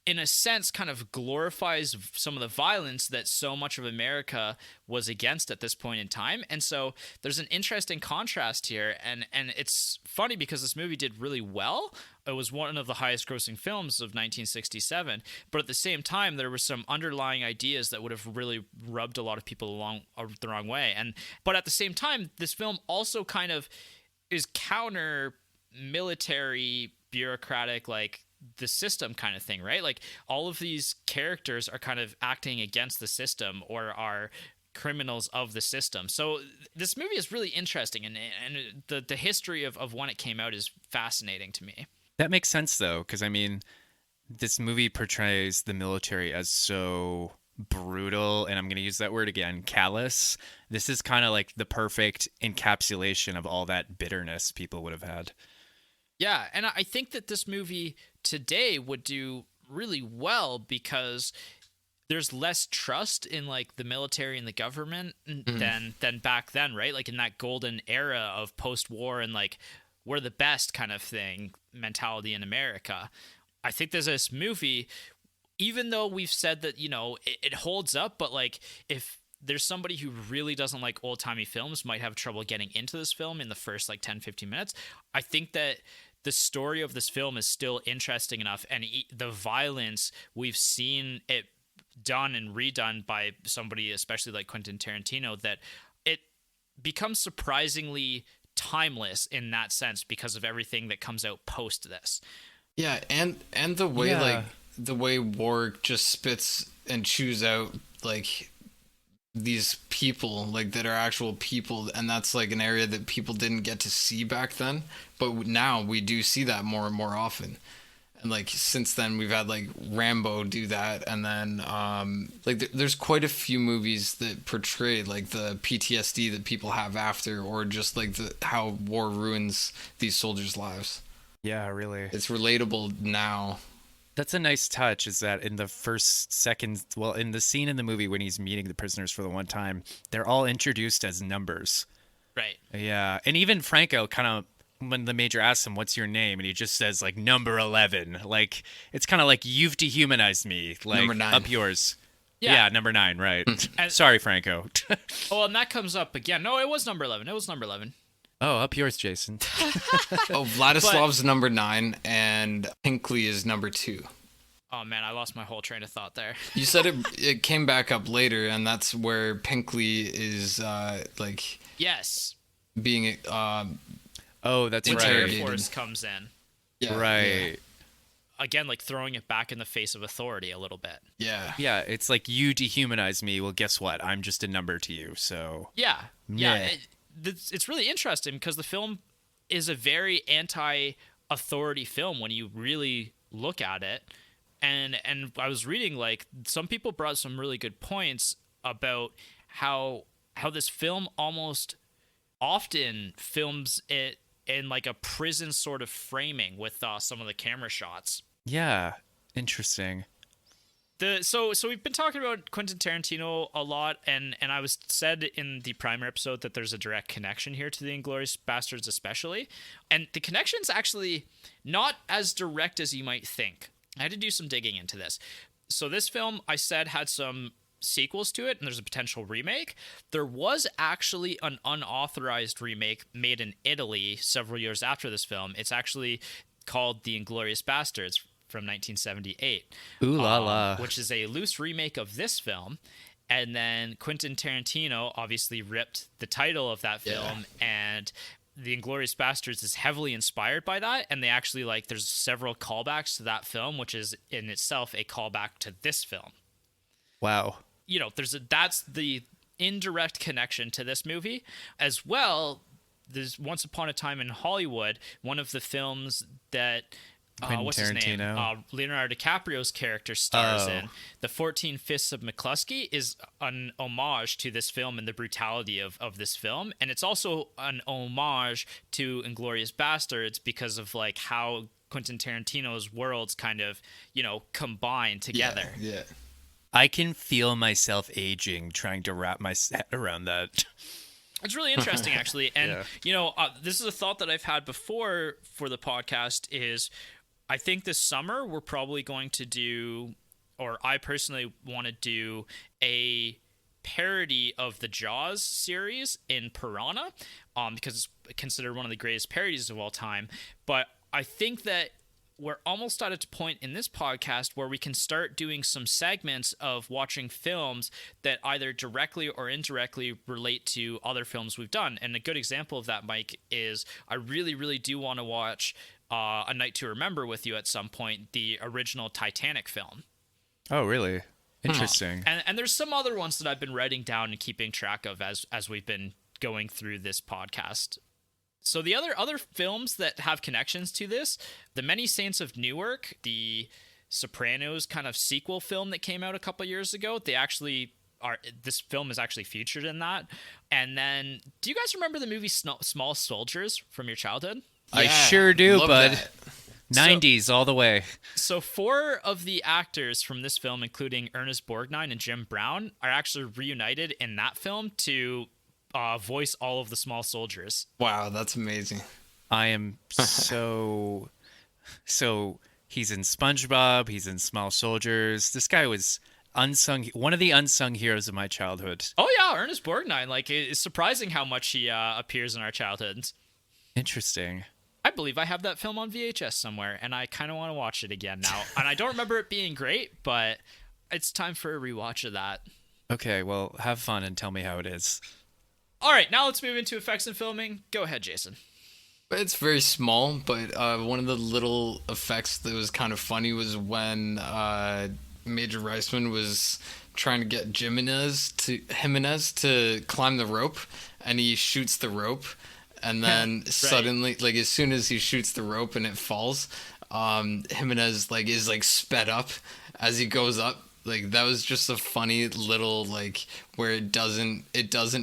in a sense, kind of glorifies some of the violence that so much of America was against at this point in time. And so there's an interesting contrast here. And it's funny because this movie did really well. It was one of the highest grossing films of 1967. But at the same time, there were some underlying ideas that would have really rubbed a lot of people the wrong way. But at the same time, this film also kind of is counter military, bureaucratic, like the system kind of thing, right? Like all of these characters are kind of acting against the system or are criminals of the system. So this movie is really interesting, and the history of when it came out is fascinating to me. That makes sense though, because I mean, this movie portrays the military as so brutal, and I'm going to use that word again, callous. This is kind of like the perfect encapsulation of all that bitterness people would have had. Yeah, and I think that this movie today would do really well because there's less trust in like the military and the government than back then, right? Like in that golden era of post-war and like we're the best kind of thing mentality in America. I think there's this movie, even though we've said that, it holds up, but like if there's somebody who really doesn't like old-timey films might have trouble getting into this film in the first like 10, 15 minutes. I think that the story of this film is still interesting enough, and the violence, we've seen it done and redone by somebody, especially like Quentin Tarantino, that it becomes surprisingly timeless in that sense because of everything that comes out post this. Yeah, and the way like the way war just spits and chews out like these people like that are actual people, and that's like an area that people didn't get to see back then, but now we do see that more and more often. And like since then we've had like Rambo do that, and then there's quite a few movies that portray like the PTSD that people have after, or just like the how war ruins these soldiers' lives. Yeah, really. It's relatable now. That's a nice touch, is that in the first second, well, in the scene in the movie when he's meeting the prisoners for the one time, they're all introduced as numbers. Right. Yeah. And even Franco kind of, when the major asks him, what's your name? And he just says, like, number 11. Like, it's kind of like, you've dehumanized me. Like, Number 9. Up yours. Yeah. Yeah, number 9, right. And- Sorry, Franco. Oh, and that comes up again. No, it was number 11. It was number 11. Oh, up yours, Jason. Oh, Vladislav's number 9, and Pinkley is number 2. Oh, man, I lost my whole train of thought there. You said it came back up later, and that's where Pinkley is like Yes. being Oh, that's When the right. Air Force comes in. yeah, Right. Again, like throwing it back in the face of authority a little bit. yeah. Yeah, it's like, you dehumanize me. Well, guess what? I'm just a number to you, so... Yeah. Yeah. Yeah. It's really interesting because the film is a very anti-authority film when you really look at it. And I was reading, like, some people brought some really good points about how this film almost often films it in like a prison sort of framing with some of the camera shots. Yeah, interesting. So we've been talking about Quentin Tarantino a lot, and I was said in the primer episode that there's a direct connection here to the Inglourious Bastards especially, and the connection's actually not as direct as you might think. I had to do some digging into this. So this film, I said, had some sequels to it, and there's a potential remake. There was actually an unauthorized remake made in Italy several years after this film. It's actually called The Inglourious Bastards from 1978. Ooh la la. Which is a loose remake of this film. And then Quentin Tarantino obviously ripped the title of that film, and The Inglourious Bastards is heavily inspired by that, and they actually, like, there's several callbacks to that film, which is in itself a callback to this film. Wow. You know, that's the indirect connection to this movie. As well, there's Once Upon a Time in Hollywood, one of the films that what's his name? Leonardo DiCaprio's character stars in. The 14 Fists of McCluskey is an homage to this film and the brutality of this film. And it's also an homage to Inglourious Bastards because of like how Quentin Tarantino's worlds kind of, you know, combine together. Yeah. I can feel myself aging trying to wrap my head around that. It's really interesting, actually. And, Yeah. you know, this is a thought that I've had before for the podcast is I think this summer we're probably going to do, or I personally want to do, a parody of the Jaws series in Piranha, because it's considered one of the greatest parodies of all time. But I think that we're almost at a point in this podcast where we can start doing some segments of watching films that either directly or indirectly relate to other films we've done. And a good example of that, Mike, is I really, really do want to watch A Night to Remember with you at some point, the original Titanic film. Oh, really? Interesting. And there's some other ones that I've been writing down and keeping track of as we've been going through this podcast. So the other films that have connections to this, The Many Saints of Newark, the Sopranos kind of sequel film that came out a couple years ago, this film is actually featured in that. And then, do you guys remember the movie Small Soldiers from your childhood? I sure do, love bud. that. 90s all the way. So 4 of the actors from this film, including Ernest Borgnine and Jim Brown, are actually reunited in that film to voice all of the small soldiers. Wow, that's amazing. I am so he's in SpongeBob, he's in Small Soldiers. This guy was one of the unsung heroes of my childhood. Oh yeah, Ernest Borgnine. Like, it's surprising how much he appears in our childhoods. Interesting. I believe I have that film on VHS somewhere, and I kind of want to watch it again now. And I don't remember it being great, but it's time for a rewatch of that. Okay, well, have fun and tell me how it is. All right, now let's move into effects and filming. Go ahead, Jason. It's very small, but one of the little effects that was kind of funny was when Major Reisman was trying to get Jimenez to climb the rope, and he shoots the rope, and then suddenly, like as soon as he shoots the rope and it falls, Jimenez like is like sped up as he goes up. Like that was just a funny little like where it doesn't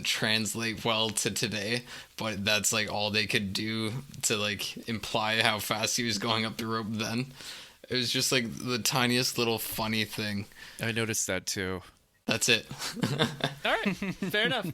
translate well to today, but that's like all they could do to like imply how fast he was going up the rope then. It was just like the tiniest little funny thing. I noticed that too. That's it. All right, fair enough.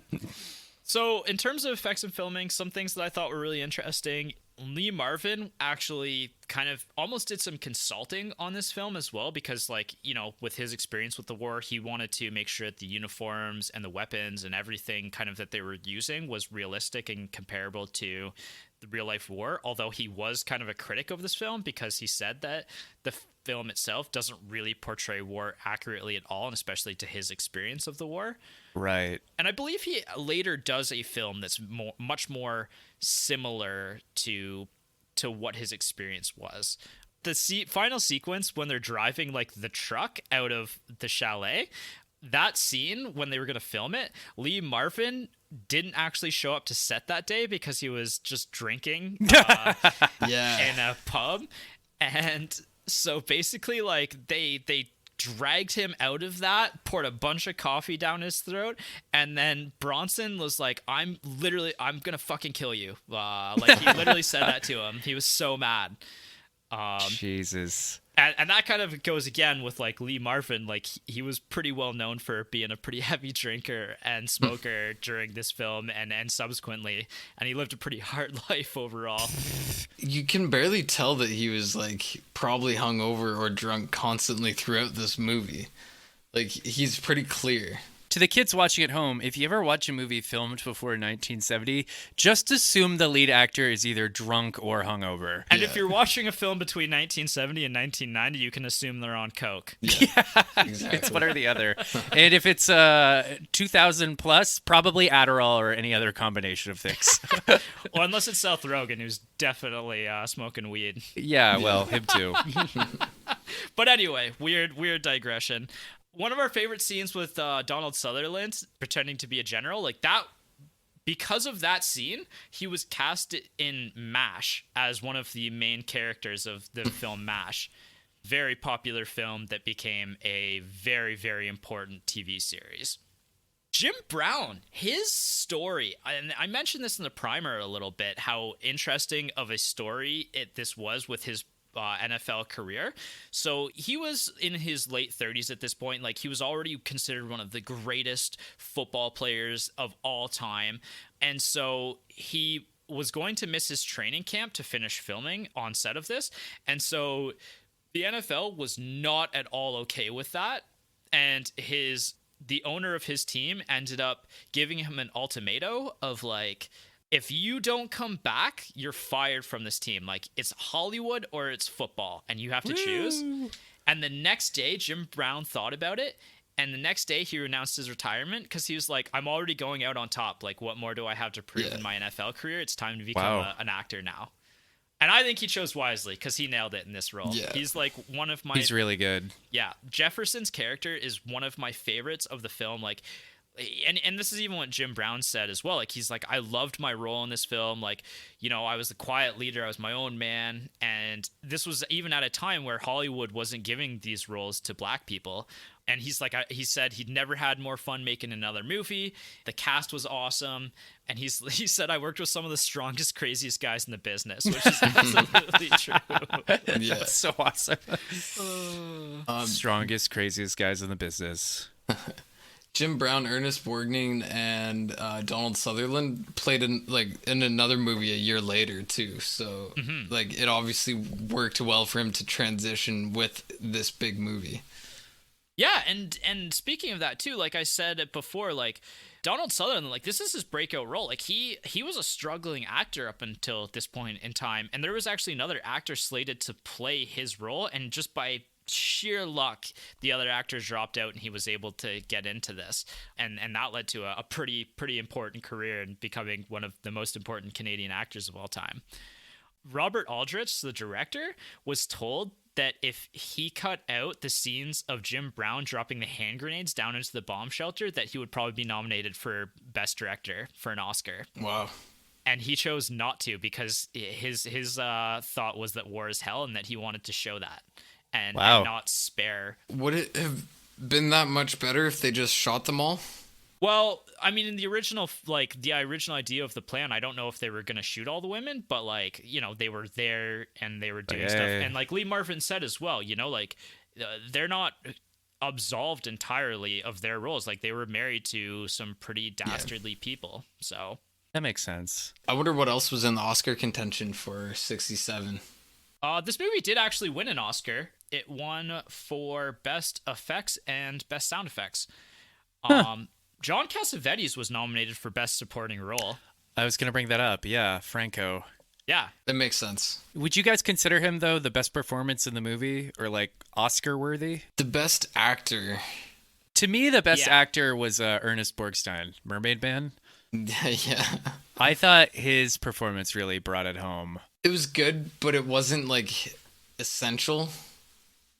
So in terms of effects and filming, some things that I thought were really interesting. Lee Marvin actually kind of almost did some consulting on this film as well, because like, you know, with his experience with the war, he wanted to make sure that the uniforms and the weapons and everything kind of that they were using was realistic and comparable to the real life war. Although he was kind of a critic of this film because he said that the film itself doesn't really portray war accurately at all, and especially to his experience of the war. Right. And I believe he later does a film that's much more similar to what his experience was. The final sequence when they're driving like the truck out of the chalet, that scene when they were going to film it, Lee Marvin didn't actually show up to set that day because he was just drinking in a pub. And so basically like they dragged him out of that, poured a bunch of coffee down his throat, and then Bronson was like, I'm gonna fucking kill you. Like he literally said that to him. He was so mad. Jesus. And that kind of goes again with like Lee Marvin. Like he was pretty well known for being a pretty heavy drinker and smoker during this film and subsequently, and he lived a pretty hard life overall. You can barely tell that he was like probably hungover or drunk constantly throughout this movie. Like he's pretty clear. To the kids watching at home, if you ever watch a movie filmed before 1970, just assume the lead actor is either drunk or hungover. And if you're watching a film between 1970 and 1990, you can assume they're on coke. Yeah, exactly. It's one or the other. And if it's 2000 plus, probably Adderall or any other combination of things. Well, unless it's Seth Rogen, who's definitely smoking weed. Yeah, well, him too. But anyway, weird digression. One of our favorite scenes with Donald Sutherland pretending to be a general, like that, because of that scene, he was cast in MASH as one of the main characters of the film MASH. Very popular film that became a very, very important TV series. Jim Brown, his story, and I mentioned this in the primer a little bit, how interesting of a story this was with his NFL career. So he was in his late 30s at this point. Like he was already considered one of the greatest football players of all time. And so he was going to miss his training camp to finish filming on set of this. And so the NFL was not at all okay with that. And the owner of his team ended up giving him an ultimatum of like, if you don't come back, you're fired from this team. Like, it's Hollywood or it's football, and you have to choose. And the next day, Jim Brown thought about it, and the next day he announced his retirement because he was like, I'm already going out on top. Like, what more do I have to prove in my NFL career? It's time to become an actor now. And I think he chose wisely because he nailed it in this role. Yeah. He's like one of my... He's really good. Yeah. Jefferson's character is one of my favorites of the film. Like, and this is even what Jim Brown said as well. Like, he's like, I loved my role in this film. Like, you know, I was the quiet leader. I was my own man. And this was even at a time where Hollywood wasn't giving these roles to black people. And he's like, he said he'd never had more fun making another movie. The cast was awesome. And he said, I worked with some of the strongest, craziest guys in the business, which is absolutely true. Yeah. That's so awesome. Strongest, craziest guys in the business. Jim Brown, Ernest Borgnine, and Donald Sutherland played in another movie a year later too. So like it obviously worked well for him to transition with this big movie. Yeah, and speaking of that too, like I said it before, like Donald Sutherland, like this is his breakout role. Like he was a struggling actor up until this point in time, and there was actually another actor slated to play his role, and just by sheer luck, the other actors dropped out and he was able to get into this, and that led to a pretty important career and becoming one of the most important Canadian actors of all time. Robert Aldrich, the director, was told that if he cut out the scenes of Jim Brown dropping the hand grenades down into the bomb shelter, that he would probably be nominated for Best Director for an Oscar. Wow. And he chose not to because his thought was that war is hell and that he wanted to show that and not spare. Would it have been that much better if they just shot them all? Well, I mean, in the original idea of the plan, I don't know if they were going to shoot all the women, but like, you know, they were there and they were doing stuff. And like Lee Marvin said as well, you know, like they're not absolved entirely of their roles. Like they were married to some pretty dastardly people. So that makes sense. I wonder what else was in the Oscar contention for 67. This movie did actually win an Oscar. It won for Best Effects and Best Sound Effects. John Cassavetes was nominated for Best Supporting Role. I was going to bring that up. Yeah, Franco. Yeah. That makes sense. Would you guys consider him, though, the best performance in the movie or like Oscar worthy? The best actor. To me, the best actor was Ernest Borgnine, Mermaid Man. Yeah. I thought his performance really brought it home. It was good, but it wasn't like essential.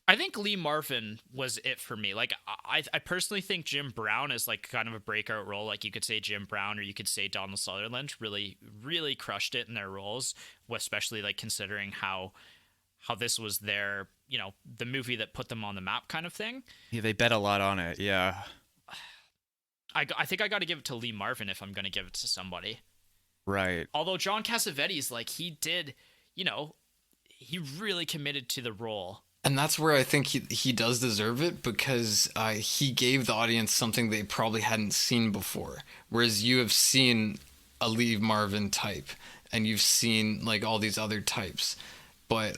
I think Lee Marvin was it for me. Like, I personally think Jim Brown is like kind of a breakout role. Like you could say Jim Brown or you could say Donald Sutherland really, really crushed it in their roles, especially like considering how this was their, you know, the movie that put them on the map kind of thing. Yeah, they bet a lot on it. Yeah. I think I got to give it to Lee Marvin if I'm going to give it to somebody. Right. Although John Cassavetes, like he did, you know, he really committed to the role. And that's where I think he does deserve it because he gave the audience something they probably hadn't seen before. Whereas you have seen a Lee Marvin type and you've seen like all these other types. But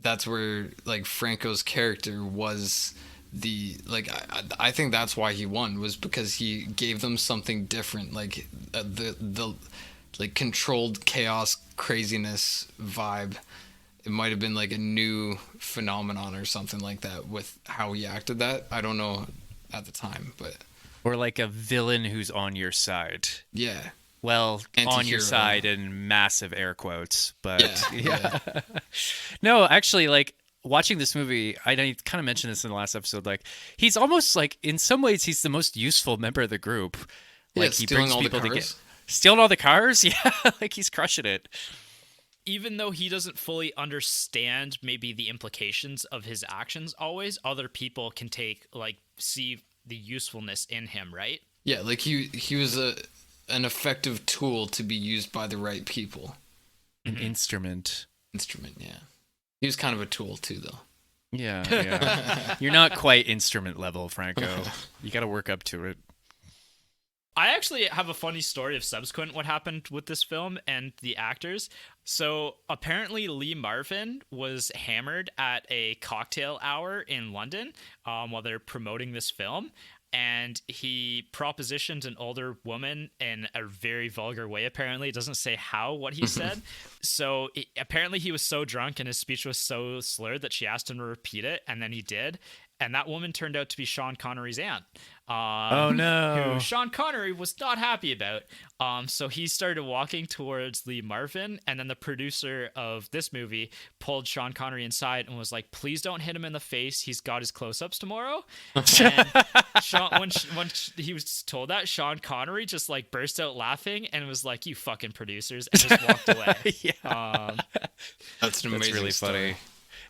that's where like Franco's character was the like I think that's why he won, was because he gave them something different, like the like controlled chaos craziness vibe. It might have been like a new phenomenon or something like that with how he acted that. I don't know at the time, but or like a villain who's on your side. Yeah. Well, Anti-hero. On your side in massive air quotes, but yeah. No, actually, like watching this movie, I kind of mentioned this in the last episode. Like he's almost like in some ways he's the most useful member of the group. Like he brings people together, stealing all the cars. Yeah, like he's crushing it. Even though he doesn't fully understand maybe the implications of his actions always, other people can see the usefulness in him, right? Yeah, like he was an effective tool to be used by the right people. An instrument. Yeah. He was kind of a tool too, though. Yeah. You're not quite instrument level, Franco. You got to work up to it. I actually have a funny story of subsequent what happened with this film and the actors. So apparently Lee Marvin was hammered at a cocktail hour in London while they're promoting this film. And he propositioned an older woman in a very vulgar way, apparently. It doesn't say what he said. So apparently he was so drunk and his speech was so slurred that she asked him to repeat it. And then he did. And that woman turned out to be Sean Connery's aunt. Oh, no. Who Sean Connery was not happy about. So he started walking towards Lee Marvin, and then the producer of this movie pulled Sean Connery inside and was like, please don't hit him in the face. He's got his close-ups tomorrow. And when he was told that, Sean Connery just like burst out laughing and was like, you fucking producers, and just walked away. Yeah. That's an amazing really story. Funny.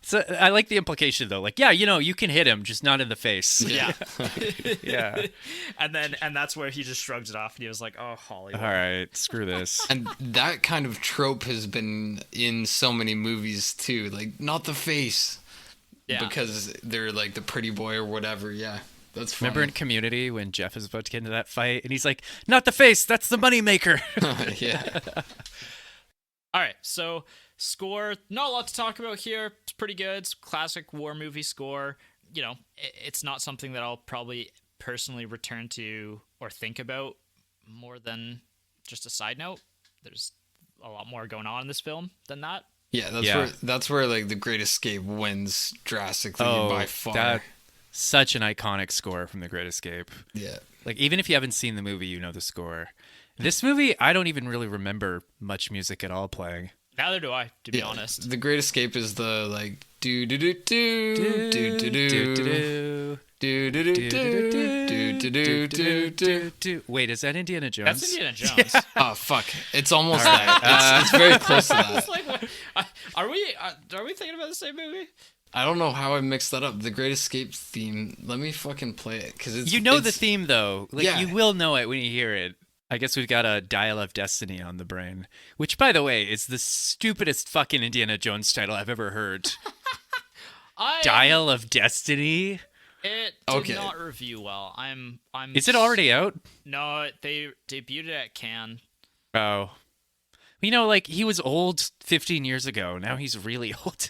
So I like the implication though, like, yeah, you know, you can hit him, just not in the face. Yeah. Yeah. And that's where he just shrugged it off and he was like, oh, Hollywood. All right, screw this. And that kind of trope has been in so many movies too, like not the face. Yeah. Because they're like the pretty boy or whatever. Yeah. That's funny. Remember in Community when Jeff is about to get into that fight and he's like, not the face, that's the moneymaker. Yeah. All right, so score, not a lot to talk about here. It's pretty good. It's classic war movie score. You know, it's not something that I'll probably personally return to or think about more than just a side note. There's a lot more going on in this film than that. Yeah, that's where like The Great Escape wins drastically by far. Such an iconic score from The Great Escape. Yeah. Like even if you haven't seen the movie, you know the score. This movie, I don't even really remember much music at all playing. Neither do I, to be honest. The Great Escape is the like do do do do do do do. Wait, is that Indiana Jones? That's Indiana Jones. Oh fuck! It's almost that. It's very close to that. It's like, are we thinking about the same movie? I don't know how I mixed that up. The Great Escape theme. Let me fucking play it because it's the theme though. Like you will know it when you hear it. I guess we've got a Dial of Destiny on the brain, which, by the way, is the stupidest fucking Indiana Jones title I've ever heard. Dial of Destiny. It did not review well. I'm. Is it already out? No, they debuted it at Cannes. Oh, like he was old 15 years ago. Now he's really old.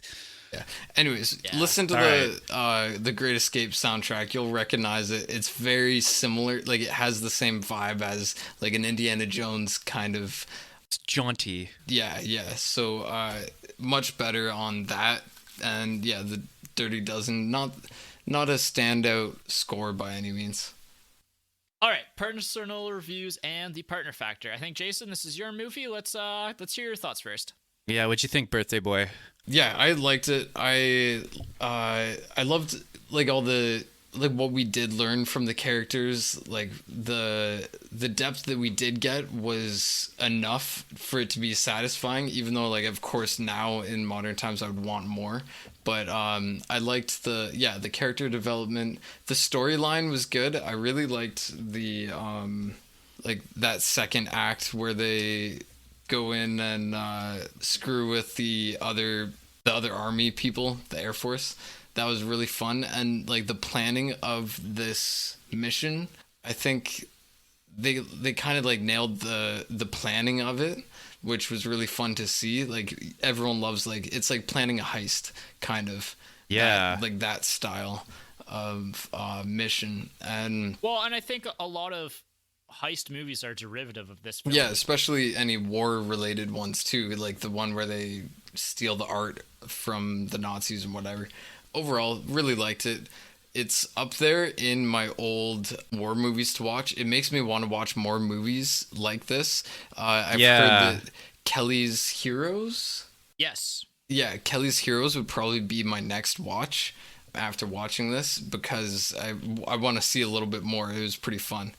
Yeah. Anyways, listen to the Great Escape soundtrack. You'll recognize it. It's very similar. Like it has the same vibe as like an Indiana Jones kind of. It's jaunty. Yeah. So much better on that. And yeah, the Dirty Dozen, not a standout score by any means. All right, personal reviews and the partner factor. I think Jason, this is your movie. Let's hear your thoughts first. Yeah, what'd you think, Birthday Boy? Yeah, I liked it. I loved like all the like what we did learn from the characters. Like the depth that we did get was enough for it to be satisfying. Even though like of course now in modern times I would want more. But I liked the character development. The storyline was good. I really liked the like that second act where they go in and screw with the other army people, the Air Force. That was really fun. And like the planning of this mission, I think they kind of like nailed the planning of it, which was really fun to see. Like everyone loves like it's like planning a heist kind of. Yeah. That style of mission. And I think a lot of heist movies are derivative of this film. Yeah, especially any war related ones too, like the one where they steal the art from the Nazis and whatever. Overall, really liked it. It's up there in my old war movies to watch. It makes me want to watch more movies like this. I've heard that Kelly's Heroes. Yes. Yeah, Kelly's Heroes would probably be my next watch after watching this because I want to see a little bit more. It was pretty fun.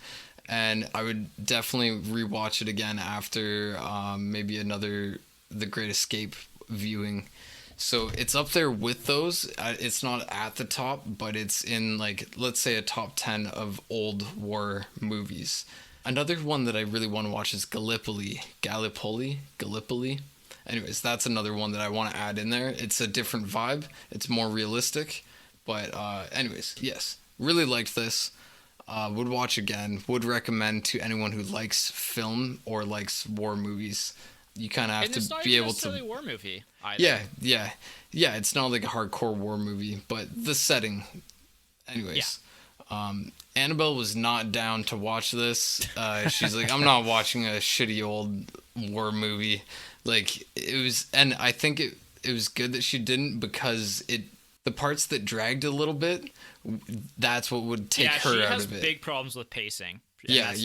And I would definitely rewatch it again after maybe another The Great Escape viewing. So it's up there with those. It's not at the top, but it's in like, let's say a top 10 of old war movies. Another one that I really want to watch is Gallipoli. Anyways, that's another one that I want to add in there. It's a different vibe. It's more realistic. But anyways, yes, really liked this. Would watch again. Would recommend to anyone who likes film or likes war movies. You kind of have to be able to. It's not necessarily a war movie either. Yeah. It's not like a hardcore war movie, but the setting. Anyways, Annabelle was not down to watch this. She's like, I'm not watching a shitty old war movie. Like it was, and I think it was good that she didn't because the parts that dragged a little bit, that's what would take her out of it. She has big problems with pacing. Like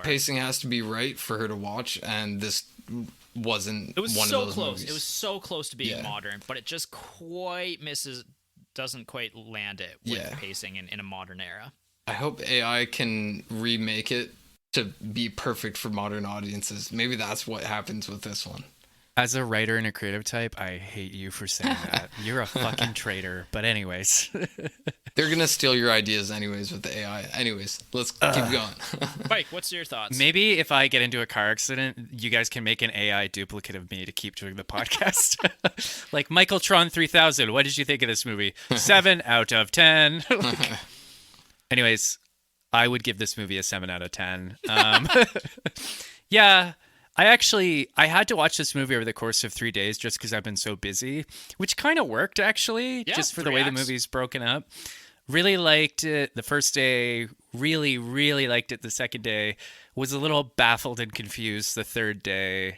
pacing has to be right for her to watch, and this wasn't one of those movies. It was so close to being modern, but it just doesn't quite land it with pacing in a modern era. I hope AI can remake it to be perfect for modern audiences. Maybe that's what happens with this one. As a writer and a creative type, I hate you for saying that. You're a fucking traitor. But anyways. They're going to steal your ideas anyways with the AI. Anyways, let's keep going. Mike, what's your thoughts? Maybe if I get into a car accident, you guys can make an AI duplicate of me to keep doing the podcast. Like Michael Tron 3000. What did you think of this movie? 7 out of 10. Anyways, I would give this movie a 7 out of 10. Yeah. I had to watch this movie over the course of 3 days just because I've been so busy, which kind of worked actually, just for the way the movie's broken up. Really liked it the first day, really, really liked it the second day, was a little baffled and confused the third day.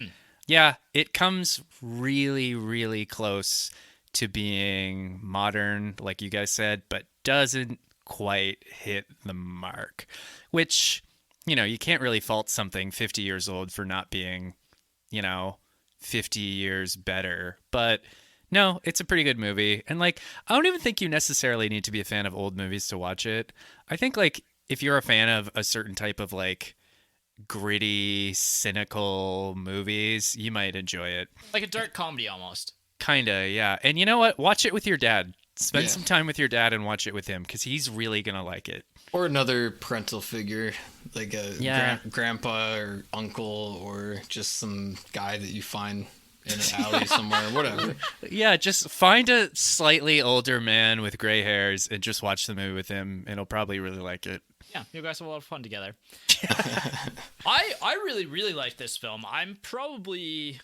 Yeah, it comes really, really close to being modern, like you guys said, but doesn't quite hit the mark, which... you can't really fault something 50 years old for not being, 50 years better. But no, it's a pretty good movie. And like, I don't even think you necessarily need to be a fan of old movies to watch it. I think like if you're a fan of a certain type of like gritty, cynical movies, you might enjoy it. Like a dark comedy almost. Kinda, yeah. And you know what? Watch it with your dad. Spend Yeah. some time with your dad and watch it with him because he's really gonna like it. Or another parental figure, like a Yeah. grandpa or uncle, or just some guy that you find in an alley somewhere, whatever. Yeah, just find a slightly older man with gray hairs and just watch the movie with him, and he'll probably really like it. Yeah, you guys have a lot of fun together. I really really like this film. I'm probably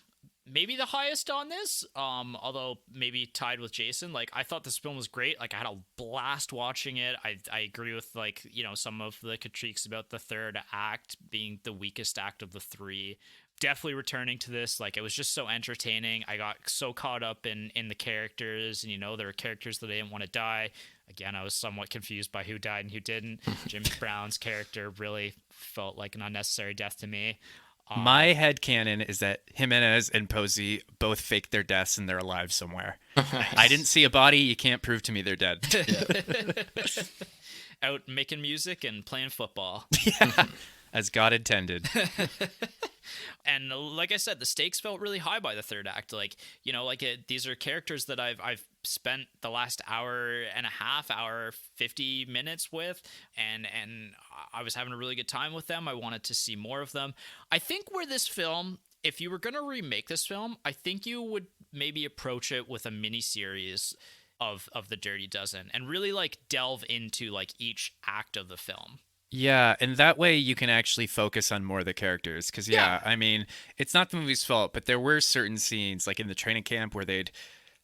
maybe the highest on this, although maybe tied with Jason. Like, I thought this film was great. Like, I had a blast watching it. I agree with, like, you know, some of the critiques about the third act being the weakest act of the three. Definitely returning to this. Like, it was just so entertaining. I got so caught up in the characters, and, you know, there were characters that I didn't want to die. Again, I was somewhat confused by who died and who didn't. Jim Brown's character really felt like an unnecessary death to me. My headcanon is that Jimenez and Posey both faked their deaths and they're alive somewhere. I didn't see a body. You can't prove to me they're dead. Out making music and playing football. As God intended. And like I said, the stakes felt really high by the third act. Like, you know, like these are characters that I've spent the last hour and a half, hour 50 minutes with, and I was having a really good time with them. I wanted to see more of them. I think where this film, if you were going to remake this film, I think you would maybe approach it with a mini series of the Dirty Dozen and really like delve into like each act of the film. Yeah, and that way you can actually focus on more of the characters. Because, I mean, it's not the movie's fault, but there were certain scenes, like in the training camp, where they'd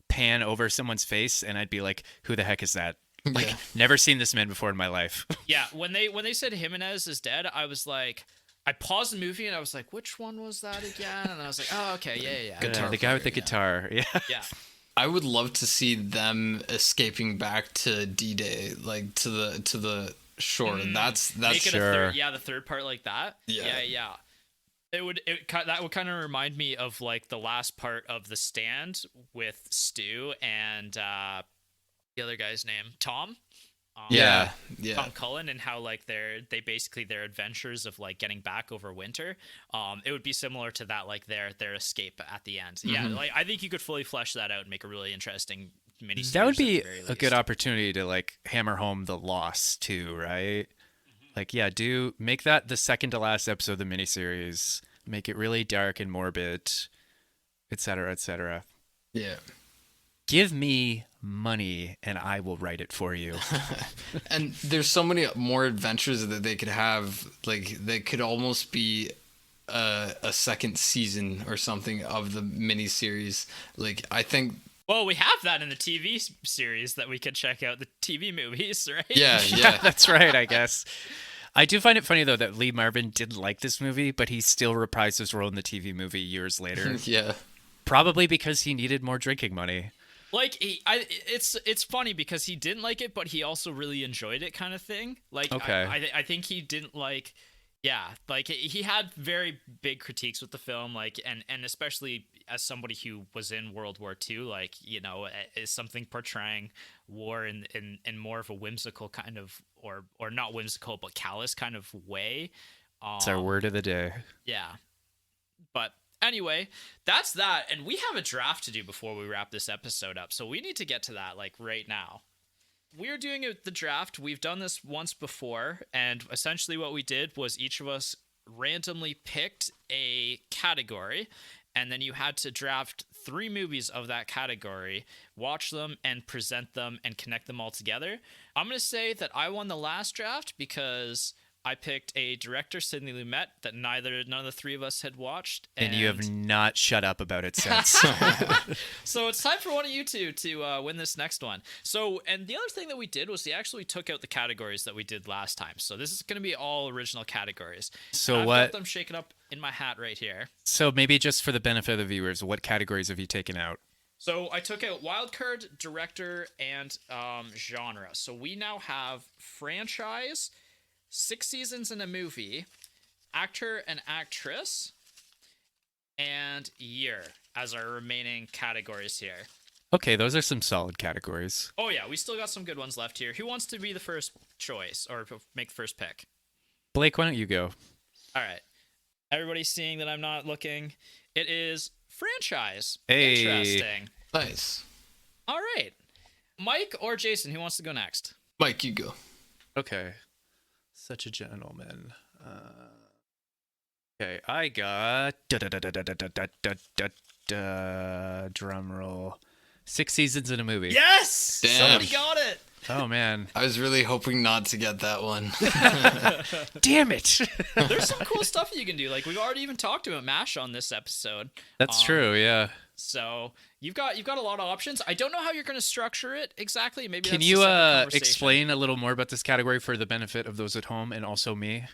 pan over someone's face, and I'd be like, who the heck is that? Like, never seen this man before in my life. Yeah, when they said Jimenez is dead, I was like, I paused the movie, and I was like, which one was that again? And I was like, oh, okay, yeah. The guy with the guitar, yeah. Yeah. I would love to see them escaping back to D-Day, like to the shore. That's Make it sure. the third part like that. Yeah. That would kind of remind me of like the last part of The Stand with Stu and the other guy's name, Tom. Yeah. Tom Cullen, and how like their adventures of like getting back over winter. It would be similar to that, like their escape at the end. Yeah, like I think you could fully flesh that out and make a really interesting miniseries. That would be at the very a least. good opportunity to like hammer home the loss too, right? Like, yeah, make that the second to last episode of the miniseries. Make it really dark and morbid, etc., etc. Yeah. Give me money and I will write it for you. And there's so many more adventures that they could have. Like, they could almost be a second season or something of the miniseries. Like, I think. Well, we have that in the TV series that we could check out, the TV movies, right? Yeah. That's right, I guess. I do find it funny, though, that Lee Marvin didn't like this movie, but he still reprised his role in the TV movie years later. Yeah. Probably because he needed more drinking money. Like, it's funny because he didn't like it, but he also really enjoyed it, kind of thing. Like, Okay. I think he didn't like. Yeah, like he had very big critiques with the film, like, and especially as somebody who was in World War II, like, you know, is something portraying war in more of a whimsical kind of, or not whimsical, but callous kind of way. It's our word of the day. Yeah, but anyway, that's that, and we have a draft to do before we wrap this episode up, so we need to get to that like right now. We're doing the draft. We've done this once before, and essentially what we did was each of us randomly picked a category, and then you had to draft 3 movies of that category, watch them, and present them, and connect them all together. I'm going to say that I won the last draft because I picked a director, Sidney Lumet, that none of the 3 of us had watched. And you have not shut up about it since. So it's time for one of you two to win this next one. So, and the other thing that we did was we actually took out the categories that we did last time. So this is going to be all original categories. So I've what? got them shaken up in my hat right here. So maybe just for the benefit of the viewers, what categories have you taken out? So I took out wildcard, director, and genre. So we now have franchise, 6 seasons in a movie, actor and actress, and year as our remaining categories here. Okay, those are some solid categories. Oh yeah, we still got some good ones left here. Who wants to be the first choice or make the first pick? Blake, why don't you go? All right. Everybody's seeing that I'm not looking. It is franchise. Hey. Interesting. Nice. All right. Mike or Jason, who wants to go next? Mike, you go. Okay. Such a gentleman. Okay, I got drum roll. 6 seasons in a movie. Yes! Damn. Somebody got it. Oh man. I was really hoping not to get that one. Damn it. There's some cool stuff you can do. Like we've already even talked about MASH on this episode. That's true, yeah. So you've got a lot of options. I don't know how you're going to structure it exactly. Maybe Can that's you a separate conversation. explain a little more about this category for the benefit of those at home and also me?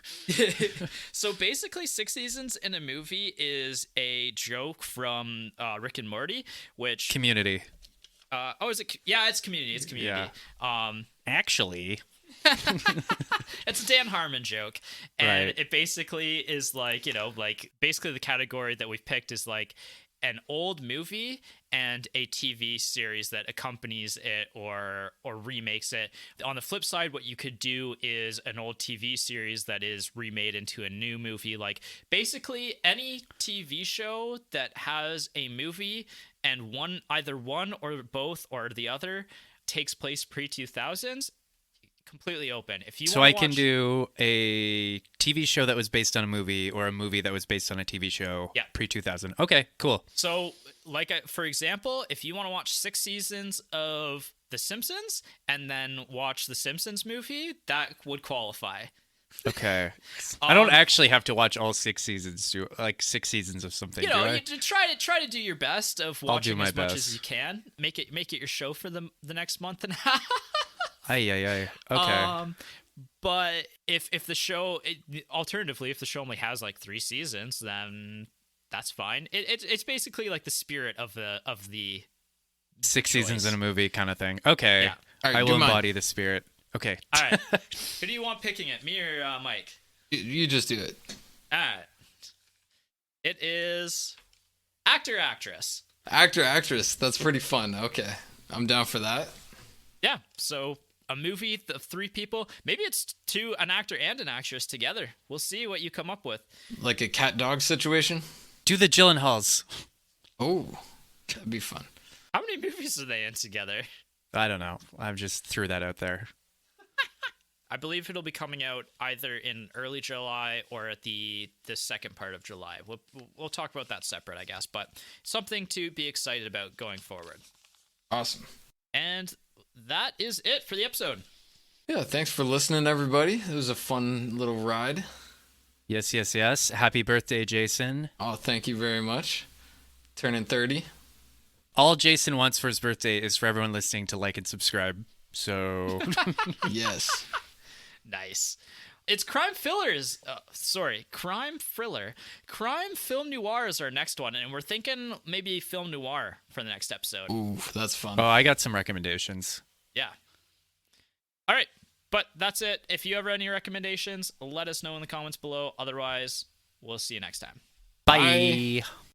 So basically, 6 seasons in a movie is a joke from Rick and Morty, which Community. is it? Yeah, it's Community. It's Community. Actually, It's a Dan Harmon joke, and Right. it basically is like basically the category that we've picked is like an old movie and a TV series that accompanies it or remakes it. On the flip side, what you could do is an old TV series that is remade into a new movie. Like basically any TV show that has a movie and either one or both or the other takes place pre-2000s, completely open. If you so wanna I can watch- do a TV show that was based on a movie or a movie that was based on a TV show Yeah. pre-2000. Okay, cool. So, for example, if you want to watch 6 seasons of The Simpsons and then watch the Simpsons movie, that would qualify. Okay. I don't actually have to watch all 6 seasons, like 6 seasons of something, You know, do I? you try to do your best of do watching my as much best. as you can. Make it your show for the next month and a half. Ay. Okay. But if the show, alternatively, if the show only has like 3 seasons, then that's fine. It's basically like the spirit of the 6 seasons choice. in a movie kind of thing. Okay. Yeah. All right, I do will mine. embody the spirit. Okay. All right. Who do you want picking it, me or Mike? You just do it. All right. It is actor, actress. Actor, actress. That's pretty fun. Okay. I'm down for that. Yeah. So a movie of 3 people. Maybe it's an actor and an actress together. We'll see what you come up with. Like a cat dog situation. Do the Gyllenhaals. Oh, that'd be fun. How many movies are they in together? I don't know. I just threw that out there. I believe it'll be coming out either in early July or at the second part of July. We'll talk about that separate, I guess, but something to be excited about going forward. Awesome. And that is it for the episode. Yeah, thanks for listening, everybody. It was a fun little ride. Yes. Happy birthday, Jason. Oh, thank you very much. Turning 30. All Jason wants for his birthday is for everyone listening to like and subscribe. So, Yes. Nice. It's Crime Fillers. Crime Thriller. Crime Film Noir is our next one, and we're thinking maybe Film Noir for the next episode. Ooh, that's fun. I got some recommendations. Yeah. All right. But that's it. If you have any recommendations, let us know in the comments below. Otherwise, we'll see you next time. Bye. Bye.